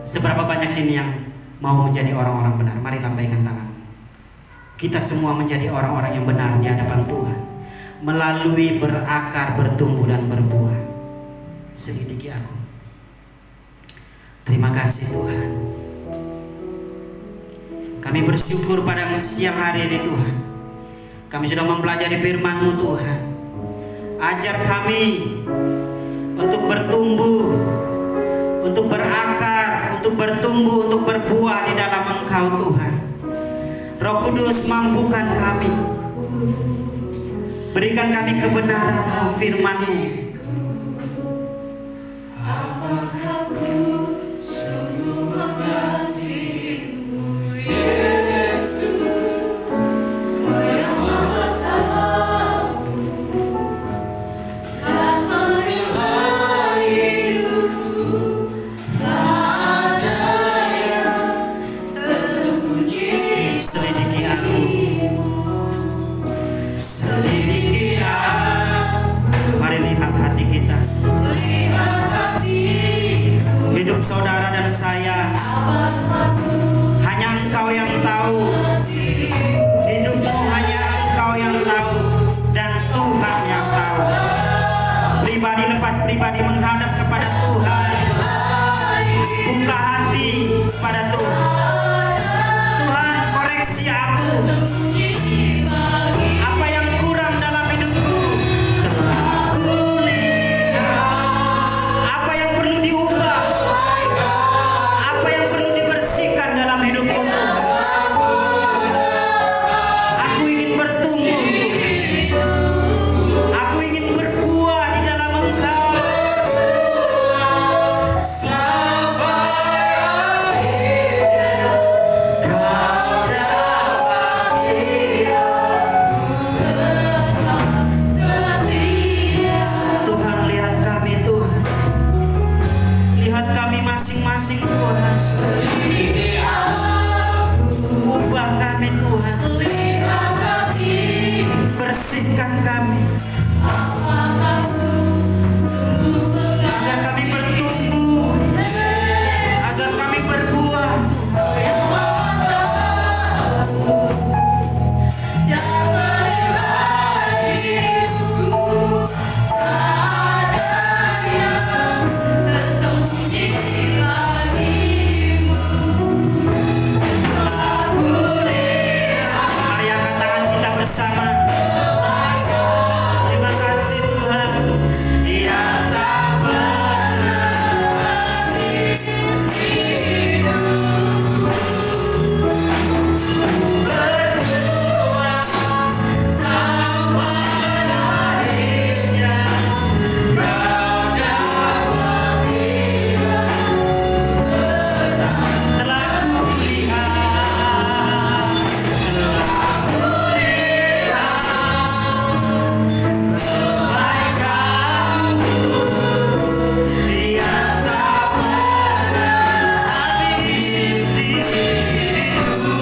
Seberapa banyak sini yang mau menjadi orang-orang benar? Mari lambaikan tangan. Kita semua menjadi orang-orang yang benar di hadapan Tuhan melalui berakar, bertumbuh dan berbuah. Selidiki aku. Terima kasih Tuhan. Kami bersyukur pada siang hari ini Tuhan. Kami sudah mempelajari firman-Mu Tuhan. Ajar kami untuk bertumbuh, untuk berakar, untuk bertumbuh, untuk berbuah di dalam Engkau Tuhan. Roh Kudus, mampukan kami. Berikan kami kebenaran firman-Mu.
Apakah ku sungguh mengasihimu, Yesus? Kau yang Maha Tahu, kan menilai hidupku. Tak ada yang tersembunyi.
Selidiki aku. Selidiki aku. Mari lihat hati kita.
Lihat hatiku,
Hidup saudara dan saya hanya Engkau yang tahu. Hidupmu hanya Engkau yang tahu dan Tuhan yang tahu. Pribadi lepas pribadi menghadap kepada Tuhan. Buka hati pada Tuhan. Tuhan, koreksi aku. Apa yang kurang dalam hidupku telah kulihat. Apa yang perlu diubah, apa yang perlu dibersihkan dalam hidupku. Aku ingin bertumbuh, aku ingin berbuah di dalam Engkau. Sampai akhirnya Kau dapat
setia.
Tuhan, lihat kami Tuhan. Lihat kami masing-masing Tuhan. Ubah kami Tuhan.
Lihat hatiku,
Bersihkan kami
apakah ku sungguh
agar kami bertumbuh, agar kami berbuah.
dan menilai hidupku. Tak ada yang tersembunyi bagimu.
Mari angkat tangan kita bersama. Terima kasih Tuhan. Dia tak pernah habis hidupku. Berjuang sampai akhirnya Kau dapat telah kulihat, kebaikan-Mu. Dia tak pernah habis di hidupku.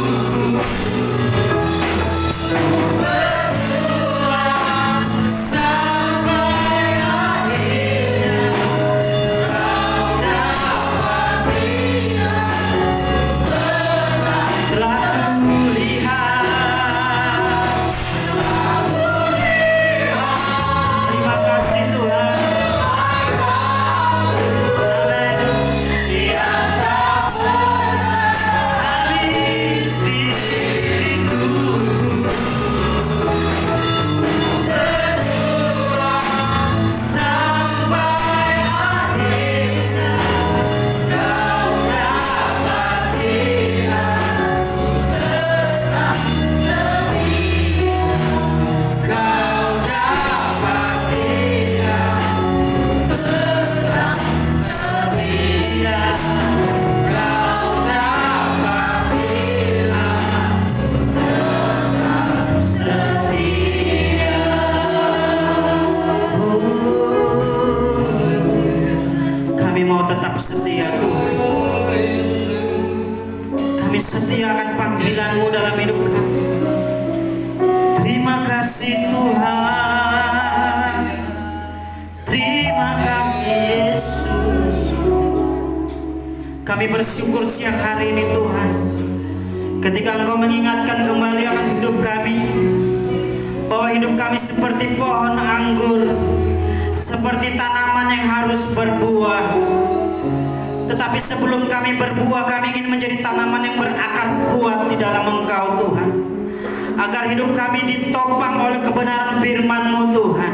Berjuang sampai akhirnya Kau dapat telah kulihat. Terima kasih Tuhan. Dia tak pernah habis di hidupku. Berjuang sampai akhirnya Kau dapat lihat. Kau dapat lihat. Setia. Kau dapat lihat. Setia. Kami mau tetap setia Tuhan. Kami setia akan panggilan-Mu dalam hidup kami. Terima kasih Tuhan. Terima kasih Yesus. Kami bersyukur siang hari ini Tuhan, ketika Engkau mengingatkan kembali akan hidup kami, bahwa hidup kami seperti pohon anggur, seperti tanaman yang harus berbuah. Tetapi sebelum kami berbuah, kami ingin menjadi tanaman yang berakar kuat di dalam Engkau Tuhan, agar hidup kami ditopang oleh kebenaran firman-Mu Tuhan,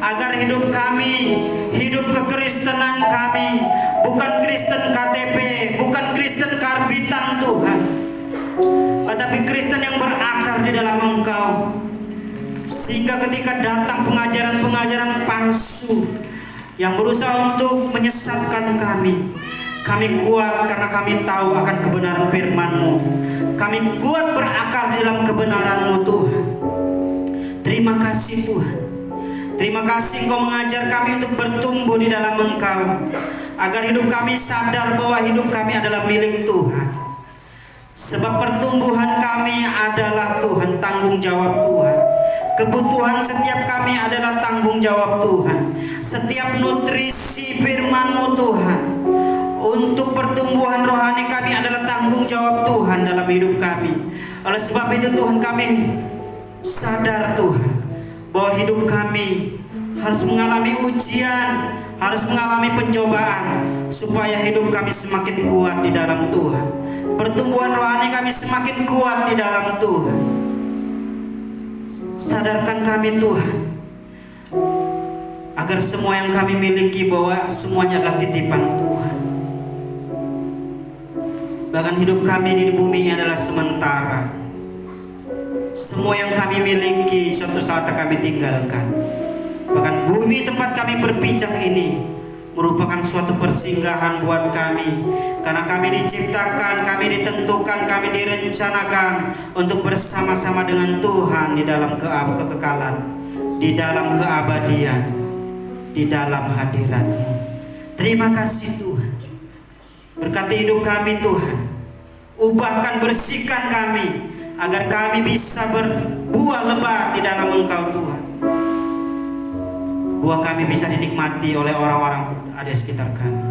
agar hidup kami, hidup kekristenan kami bukan Kristen KTP, bukan Kristen karbitan Tuhan, tetapi Kristen yang berakar di dalam Engkau. Sehingga ketika datang pengajaran-pengajaran palsu yang berusaha untuk menyesatkan kami, kami kuat karena kami tahu akan kebenaran firman-Mu. Kami kuat berakar di dalam kebenaran-Mu Tuhan. Terima kasih Tuhan. Terima kasih Engkau mengajar kami untuk bertumbuh di dalam Engkau, agar hidup kami sadar bahwa hidup kami adalah milik Tuhan. Sebab pertumbuhan kami adalah Tuhan, tanggung jawab Tuhan. Kebutuhan setiap kami adalah tanggung jawab Tuhan. Setiap nutrisi firman-Mu Tuhan untuk pertumbuhan rohani kami adalah tanggung jawab Tuhan dalam hidup kami. Oleh sebab itu Tuhan, kami sadar Tuhan bahwa hidup kami harus mengalami ujian, harus mengalami pencobaan, supaya hidup kami semakin kuat di dalam Tuhan. Pertumbuhan rohani kami semakin kuat di dalam Tuhan. Sadarkan kami Tuhan, agar semua yang kami miliki bahwa semuanya adalah titipan Tuhan. Bahkan hidup kami di bumi ini adalah sementara. Semua yang kami miliki suatu saat kami tinggalkan. Bahkan bumi tempat kami berpijak ini merupakan suatu persinggahan buat kami, karena kami diciptakan, kami ditentukan, kami direncanakan untuk bersama-sama dengan Tuhan di dalam kekekalan, di dalam keabadian, di dalam hadirat-Mu. Terima kasih Tuhan. Berkati hidup kami Tuhan, ubahkan, bersihkan kami, agar kami bisa berbuah lebat di dalam Engkau Tuhan. Buah kami bisa dinikmati oleh orang-orang ada di sekitar kami.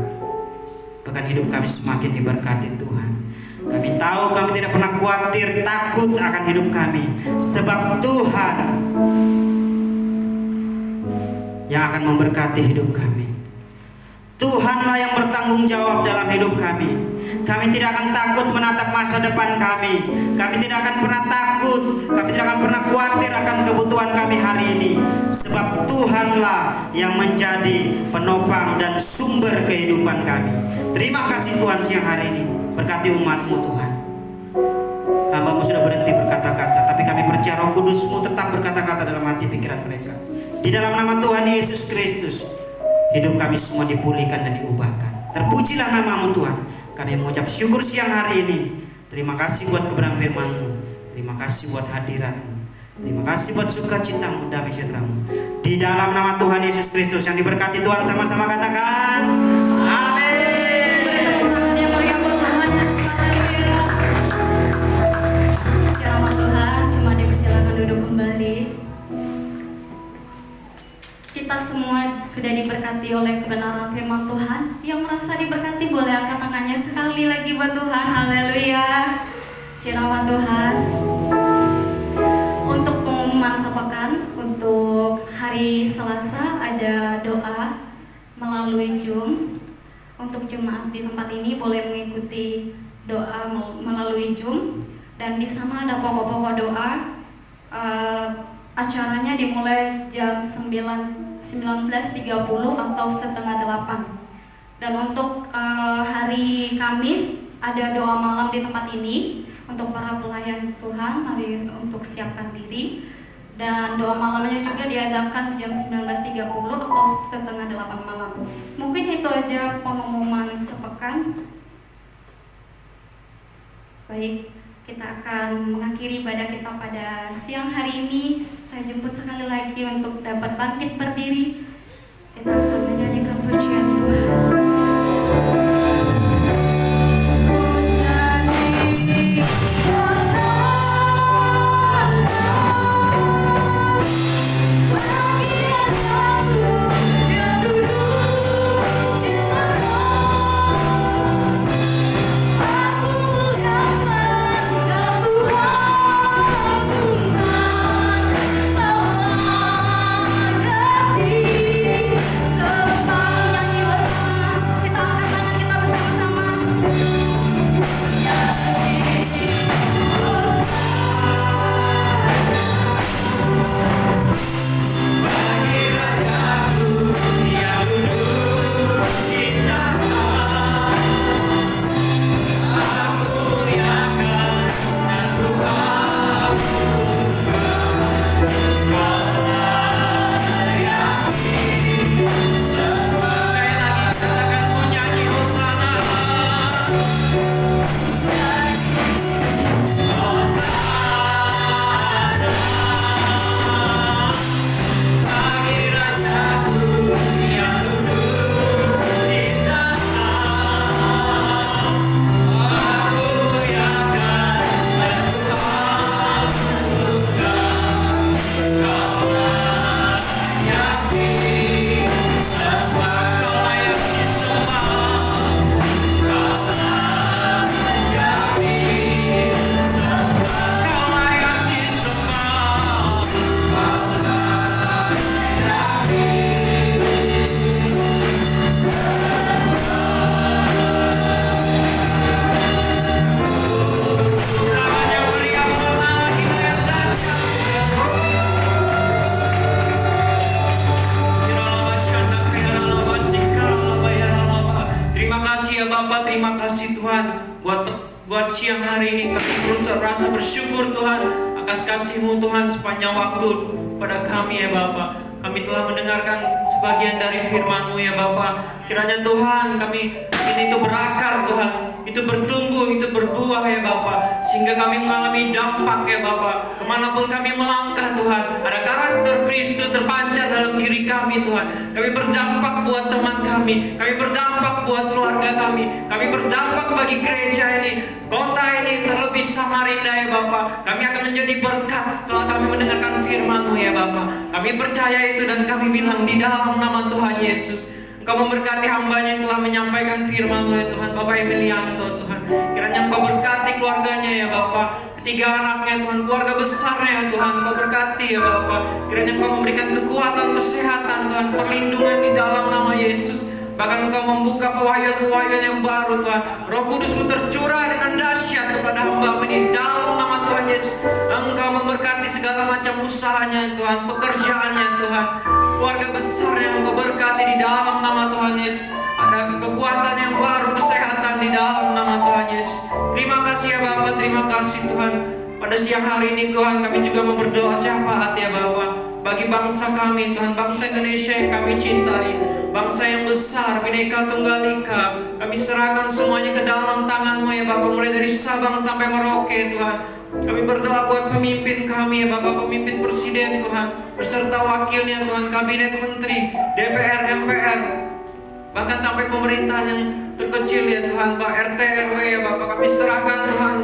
Bahkan hidup kami semakin diberkati Tuhan. Kami tahu kami tidak pernah khawatir, takut akan hidup kami, sebab Tuhan yang akan memberkati hidup kami. Tuhanlah yang bertanggung jawab dalam hidup kami. Kami tidak akan takut menatap masa depan kami. Kami tidak akan pernah takut, kami tidak akan pernah khawatir akan kebutuhan kami hari ini, sebab Tuhanlah yang menjadi penopang dan sumber kehidupan kami. Terima kasih Tuhan siang hari ini. Berkati umat-Mu Tuhan. Hamba-Mu sudah berhenti berkata-kata, tapi kami percaya Roh Kudus-Mu tetap berkata-kata dalam hati pikiran mereka. Di dalam nama Tuhan Yesus Kristus, hidup kami semua dipulihkan dan diubahkan. Terpujilah nama-Mu Tuhan. Kami mengucap syukur siang hari ini. Terima kasih buat kebenaran firman-Mu. Terima kasih buat hadirat-Mu. Terima kasih buat sukacita-Mu, damai sejahtera-Mu. Di dalam nama Tuhan Yesus Kristus yang diberkati Tuhan, sama-sama katakan amin.
Beri tepuk tangan yang meriah buat Tuhan. Haleluya. Selamat Tuhan, cuma dipersilakan duduk kembali. Kita semua sudah diberkati oleh kebenaran firman Tuhan. Yang merasa diberkati boleh angkat tangannya sekali lagi buat Tuhan. Haleluya. Selamat Tuhan. Untuk pengumuman sepekan, untuk hari Selasa ada doa melalui Zoom. Untuk jemaat di tempat ini boleh mengikuti doa melalui Zoom, dan di sana ada pokok-pokok doa. Acaranya dimulai jam 19.30 atau setengah 8. Dan untuk hari Kamis ada doa malam di tempat ini. Untuk para pelayan Tuhan, mari untuk siapkan diri. Dan doa malamnya juga diadakan jam 19.30 atau setengah 8 malam. Mungkin itu aja pengumuman sepekan. Baik, kita akan mengakhiri ibadah kita pada siang hari ini. Saya jemput sekali lagi untuk dapat bangkit berdiri. Kita akan menyanyikan pujian Tuhan.
Yang dulu
kasih Tuhan buat siang hari ini. Kami terus rasa bersyukur Tuhan atas kasih-Mu Tuhan sepanjang waktu pada kami ya Bapa. Kami telah mendengarkan sebagian dari firman-Mu ya Bapa. Kiranya Tuhan kami ini itu berakar Tuhan, itu bertumbuh, itu berbuah ya Bapa, sehingga kami mengalami dampak ya Bapa. Kemanapun kami melangkah Tuhan, ada karakter Kristus terpancar dalam diri kami Tuhan. Kami berdampak buat teman kami berdampak buat keluarga kami berdampak bagi gereja ini, kota ini, terlebih Samarinda ya Bapa. Kami akan menjadi berkat setelah kami mendengarkan firman-Mu ya Bapa. Kami percaya itu dan kami bilang di dalam nama Tuhan Yesus, Engkau memberkati hamba-Nya yang telah menyampaikan firman-Mu ya Tuhan, Bapak Emilianto Tuhan. Kiranya Engkau berkati keluarganya ya Bapak, ketiga anaknya Tuhan, keluarga besarnya ya Tuhan, Engkau berkati ya Bapak. Kiranya Engkau memberikan kekuatan, kesehatan Tuhan, perlindungan di dalam nama Yesus. Bahkan Engkau membuka pewahyuan-pewahyuan yang baru Tuhan. Roh Kudus-Mu tercurah dengan dahsyat kepada hamba-Mu ini dalam nama Tuhan Yesus. Engkau memberkati segala macam usahanya Tuhan, pekerjaannya Tuhan, keluarga besar yang Engkau berkati di dalam nama Tuhan Yesus. Ada kekuatan yang baru, kesehatan di dalam nama Tuhan Yesus. Terima kasih ya Bapak, terima kasih Tuhan. Pada siang hari ini Tuhan, kami juga mau berdoa syafaat ya Bapak bagi bangsa kami Tuhan, bangsa Indonesia yang kami cintai, bangsa yang besar, Bhinneka Tunggal Ika. Kami serahkan semuanya ke dalam tangan-Mu ya Bapak, mulai dari Sabang sampai Merauke Tuhan. Kami berdoa buat pemimpin kami ya Bapak, pemimpin presiden Tuhan, beserta wakilnya Tuhan, kabinet menteri, DPR, MPR, bahkan sampai pemerintahan yang terkecil ya Tuhan, Pak RT RW ya Bapak. Kami serahkan Tuhan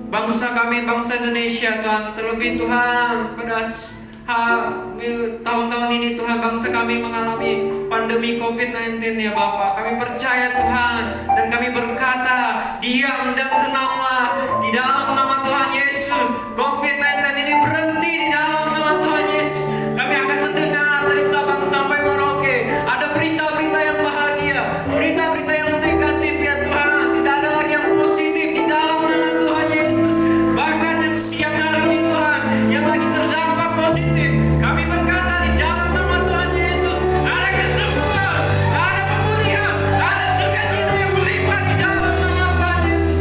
bangsa kami, bangsa Indonesia Tuhan. Terlebih Tuhan pada tahun-tahun ini Tuhan, bangsa kami mengalami pandemi COVID-19 ya Bapak. Kami percaya Tuhan dan kami berkata, diam dan tenanglah di dalam nama Tuhan Yesus. COVID-19 ini berhenti di dalam nama Tuhan Yesus. Kami akan mendengar dari Sabang sampai Merauke ada berita-berita yang bahagia, berita-berita yang negatif ya Tuhan. Tidak ada lagi yang positif di dalam nama Tuhan Yesus. Bahkan yang siang hari ini Tuhan, yang lagi terdampak positif, kami berkata di dalam nama Tuhan Yesus, ada kesembuhan, ada pemulihan, ada sukacita yang berlimpah di dalam nama Tuhan Yesus.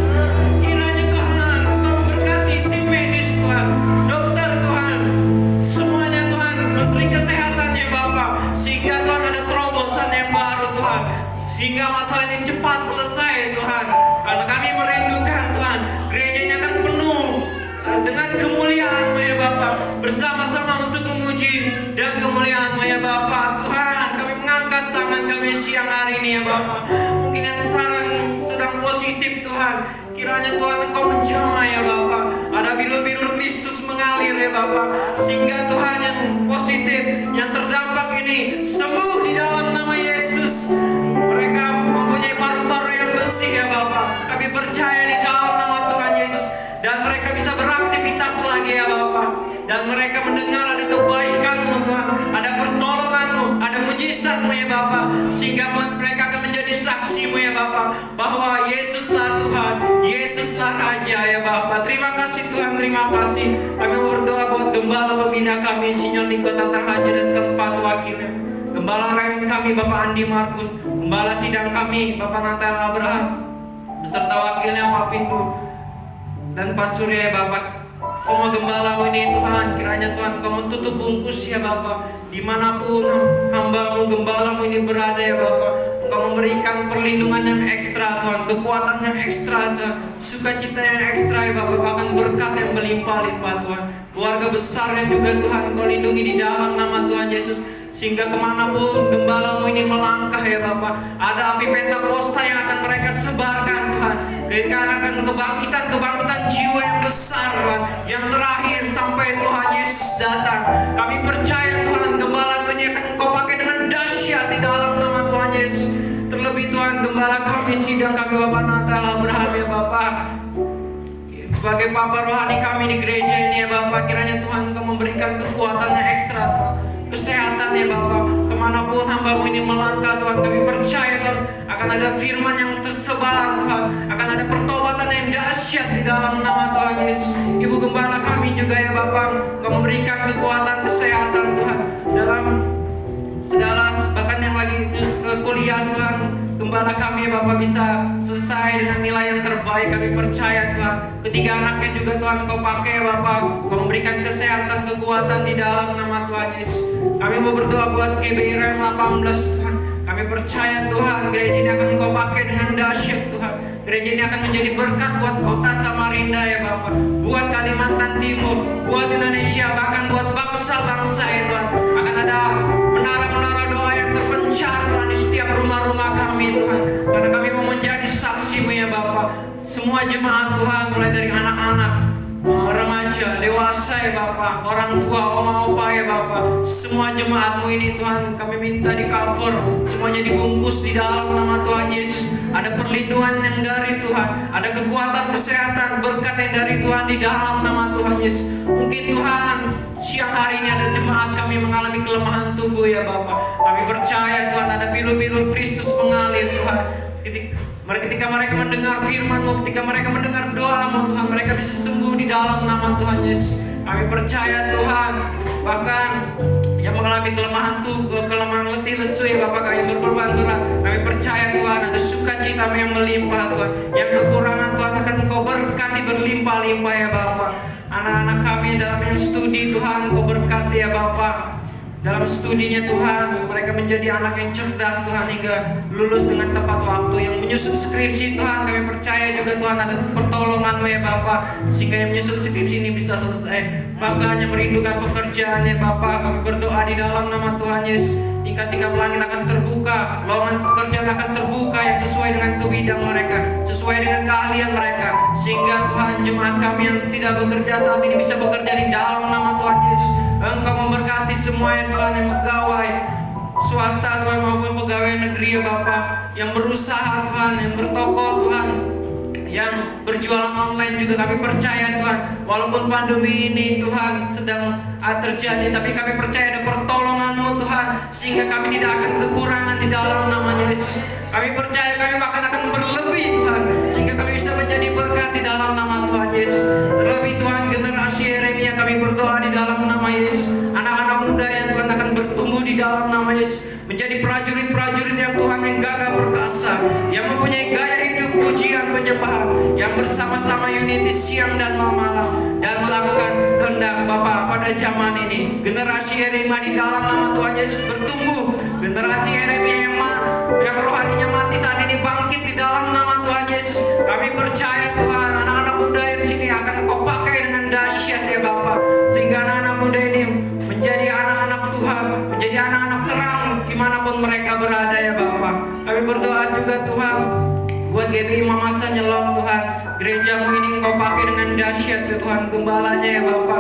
Kiranya Tuhan Engkau memberkati tim medis Tuhan, dokter Tuhan, semuanya Tuhan, menteri kesehatan ya Bapak, sehingga Tuhan ada terobosan yang baru Tuhan, sehingga masalah ini cepat selesai Tuhan. Karena kami merindukan Tuhan, gerejanya akan penuh dengan kemuliaan-Mu ya Bapak, bersama-sama untuk memuji dan kemuliaan-Mu ya Bapak. Tuhan, kami mengangkat tangan kami siang hari ini ya Bapak. Mungkin yang sedang positif Tuhan, kiranya Tuhan Engkau menjamah ya Bapak. Ada biru-biru Kristus mengalir ya Bapak, sehingga Tuhan yang positif, yang terdampak ini sembuh di dalam nama Yesus. Mereka mempunyai paru-paru yang bersih ya Bapak. Kami percaya di dalam nama Tuhan Yesus, dan mereka bisa beraktivitas lagi ya Bapak. Dan mereka mendengar ada kebaikan-Mu Tuhan, ada pertolongan-Mu, ada mujizat-Mu ya Bapak, sehingga mereka akan menjadi saksi-Mu ya Bapak, bahwa Yesuslah Tuhan, Yesuslah Raja ya Bapak. Terima kasih Tuhan, terima kasih. Kami berdoa buat gembala pembina kami, Insinyur Niko Tatarhaja dan keempat wakilnya, gembala rakyat kami Bapak Andi Markus, gembala sidang kami Bapak Natal Abraham, beserta wakilnya Pak Pindu dan Pak Surya ya Bapak. Semua gembala-Mu ini Tuhan, kiranya Tuhan Engkau menutup bungkus ya Bapak, dimanapun hamba-Mu, gembala-Mu ini berada ya Bapak. Engkau memberikan perlindungan yang ekstra Tuhan, kekuatan yang ekstra Tuhan, sukacita yang ekstra ya Bapak, bahkan berkat yang berlimpah-limpah Tuhan. Keluarga besarnya juga Tuhan Engkau lindungi di dalam nama Tuhan Yesus, sehingga kemanapun gembala-Mu ini melangkah ya Bapak, ada api Pentakosta yang akan mereka sebarkan Tuhan. Karena akan kebangkitan jiwa yang besar Tuhan, yang terakhir sampai Tuhan Yesus datang. Kami percaya Tuhan, gembala-Mu ini akan Engkau pakai dengan dahsyat di dalam nama Tuhan Yesus. Terlebih Tuhan, gembala kami, sidang kami Bapak Natal Abraham ya Bapak, sebagai Papa rohani kami di gereja ini ya Bapak, kiranya Tuhan Engkau memberikan kekuatan yang ekstra Tuhan, kesehatan ya Bapak. Kemanapun hamba-Mu ini melangkah Tuhan, kami percaya Tuhan akan ada firman yang tersebar Tuhan, akan ada pertobatan yang dahsyat di dalam nama Tuhan Yesus. Ibu gembala kami juga ya Bapak, Engkau memberikan kekuatan, kesehatan Tuhan dalam segala bahkan yang lagi kuliah Tuhan, gembala kami ya Bapak bisa selesai dengan nilai yang terbaik. Kami percaya Tuhan, ketiga anaknya juga Tuhan Engkau pakai ya Bapak, Engkau memberikan kesehatan, kekuatan di dalam nama Tuhan Yesus. Kami mau berdoa buat GBI Rem 18 Tuhan. Kami percaya Tuhan, gereja ini akan Engkau pakai dengan dahsyat Tuhan. Gereja ini akan menjadi berkat buat kota Samarinda ya Bapak, buat Kalimantan Timur, buat Indonesia, bahkan buat bangsa-bangsa ya Tuhan. Akan ada menara-menara doa yang terpencar Tuhan di setiap rumah-rumah kami Tuhan. Karena kami mau menjadi saksi-Mu ya Bapak. Semua jemaat Tuhan, mulai dari anak-anak, remaja, dewasa ya Bapak, orang tua, oma opa ya Bapak, semua jemaat-Mu ini Tuhan, kami minta di cover, semuanya dibungkus di dalam nama Tuhan Yesus. Ada perlindungan yang dari Tuhan, ada kekuatan kesehatan, berkat yang dari Tuhan di dalam nama Tuhan Yesus. Mungkin Tuhan siang hari ini ada jemaat kami mengalami kelemahan tubuh ya Bapak. Kami percaya Tuhan ada pilu-pilu Kristus mengalir Tuhan. Ketika mereka mendengar firman-Mu, ketika mereka mendengar doa-Mu Tuhan, mereka bisa sembuh di dalam nama Tuhan Yesus. Kami percaya Tuhan, bahkan yang mengalami kelemahan tubuh, kelemahan letih lesu ya Bapak, kami berkorban berat. Kami percaya Tuhan ada sukacita yang melimpah Tuhan. Yang kekurangan Tuhan akan Engkau berkati berlimpah-limpah ya Bapak. Anak-anak kami dalam yang studi Tuhan Engkau berkati ya Bapak. Dalam studinya Tuhan, mereka menjadi anak yang cerdas Tuhan, hingga lulus dengan tepat waktu. Yang menyusun skripsi Tuhan, kami percaya juga Tuhan ada pertolongan-Mu ya Bapak, sehingga yang menyusun skripsi ini bisa selesai. Bahkan yang merindukan pekerjaan ya Bapak, kami berdoa di dalam nama Tuhan Yesus. Tingkat-tingkat langit akan terbuka, lowongan pekerjaan akan terbuka yang sesuai dengan kebidang mereka, sesuai dengan keahlian mereka, sehingga Tuhan jemaat kami yang tidak bekerja saat ini bisa bekerja di dalam nama Tuhan Yesus. Engkau memberkati semua ya Tuhan, yang pegawai swasta Tuhan maupun pegawai negeri ya Bapak, yang berusaha Tuhan, yang bertoko Tuhan, yang berjualan online juga kami percaya Tuhan. Walaupun pandemi ini Tuhan sedang terjadi, tapi kami percaya ada pertolongan-Mu Tuhan, sehingga kami tidak akan kekurangan di dalam namanya Yesus. Kami percaya kami bahkan akan berlebih Tuhan, sehingga kami bisa menjadi berkat di dalam nama Tuhan Yesus. Terlebih Tuhan generasi Yeremia kami berdoa di dalam nama Yesus. Anak-anak muda yang Tuhan akan bertumbuh di dalam nama Yesus, menjadi prajurit-prajurit yang Tuhan yang gagah perkasa, yang mempunyai gaya hidup pujian penyembahan, yang bersama-sama unity siang dan malam dan melakukan kehendak Bapa pada zaman ini. Generasi Yeremia di dalam nama Tuhan Yesus bertumbuh. Generasi Yeremia yang rohaninya mati saat ini bangkit di dalam nama Tuhan Yesus. Kami percaya Tuhan, anak-anak muda yang di sini akan Engkau pakai dengan dahsyat ya Bapa, sehingga anak-anak muda ini menjadi anak-anak Tuhan, menjadi anak-anak terang dimanapun mereka berada ya Bapa. Kami berdoa juga Tuhan buat GBI Mamasa Nyelong Tuhan, gereja-Mu ini Engkau pakai dengan dahsyat ya Tuhan, gembalanya ya Bapa,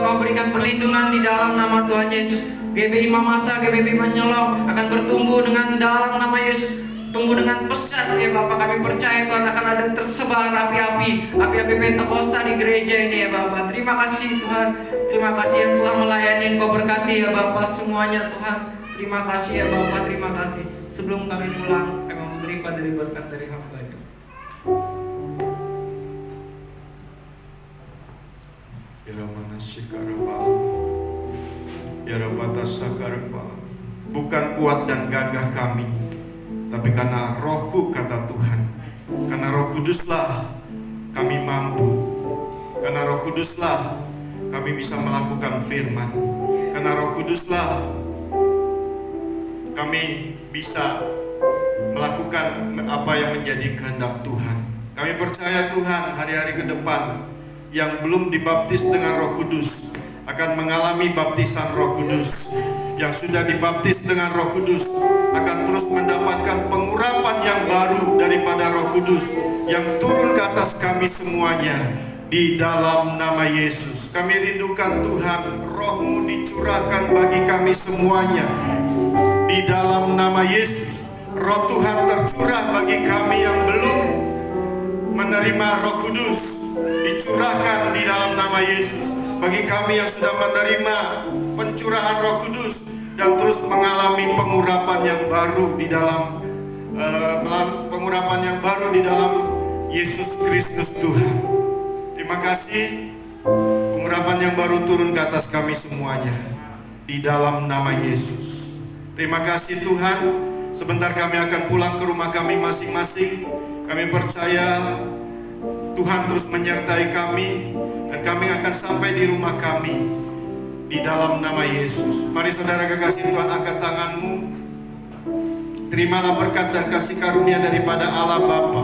Kau berikan perlindungan di dalam nama Tuhan Yesus. GBI Mamasa, GBI Menyelong akan bertumbuh dengan dalam nama Yesus, tumbuh dengan pesat ya Bapak. Kami percaya Tuhan akan ada tersebar api-api Pentakosta di gereja ini ya Bapak. Terima kasih Tuhan, terima kasih yang telah melayani. Engkau berkati ya Bapak semuanya Tuhan. Terima kasih ya Bapak, terima kasih. Sebelum kami pulang, kami menerima dari berkat dari hamba-Nya.
Bukan kuat dan gagah kami, tapi karena Roh-Ku, kata Tuhan. Karena Roh Kuduslah kami mampu. Karena Roh Kuduslah kami bisa melakukan firman. Karena Roh Kuduslah kami bisa melakukan apa yang menjadi kehendak Tuhan. Kami percaya Tuhan, hari-hari ke depan yang belum dibaptis dengan Roh Kudus akan mengalami baptisan Roh Kudus. Yang sudah dibaptis dengan Roh Kudus akan terus mendapatkan pengurapan yang baru daripada Roh Kudus yang turun ke atas kami semuanya di dalam nama Yesus. Kami rindukan Tuhan, Roh-Mu dicurahkan bagi kami semuanya di dalam nama Yesus. Roh Tuhan tercurah bagi kami yang belum menerima Roh Kudus, dicurahkan di dalam nama Yesus. Bagi kami yang sudah menerima pencurahan Roh Kudus dan terus mengalami pengurapan yang baru di dalam Yesus Kristus Tuhan. Terima kasih, pengurapan yang baru turun ke atas kami semuanya. di dalam nama Yesus. Terima kasih Tuhan. Sebentar kami akan pulang ke rumah kami masing-masing. Kami percaya Tuhan terus menyertai kami, dan kami akan sampai di rumah kami di dalam nama Yesus. Mari saudara kekasih Tuhan, angkat tanganmu. Terimalah berkat dan kasih karunia daripada Allah Bapa,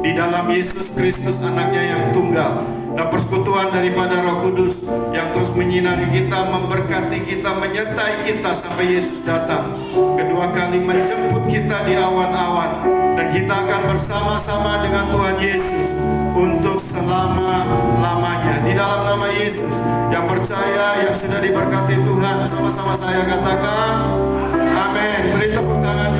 di dalam Yesus Kristus anaknya yang tunggal, dan persekutuan daripada Roh Kudus yang terus menyinari kita, memberkati kita, menyertai kita sampai Yesus datang kedua kali menjemput kita di awan-awan, dan kita akan bersama-sama dengan Tuhan Yesus untuk selama-lamanya. Di dalam nama Yesus, yang percaya, yang sudah diberkati Tuhan, sama-sama saya katakan amin. Beri tepuk tangan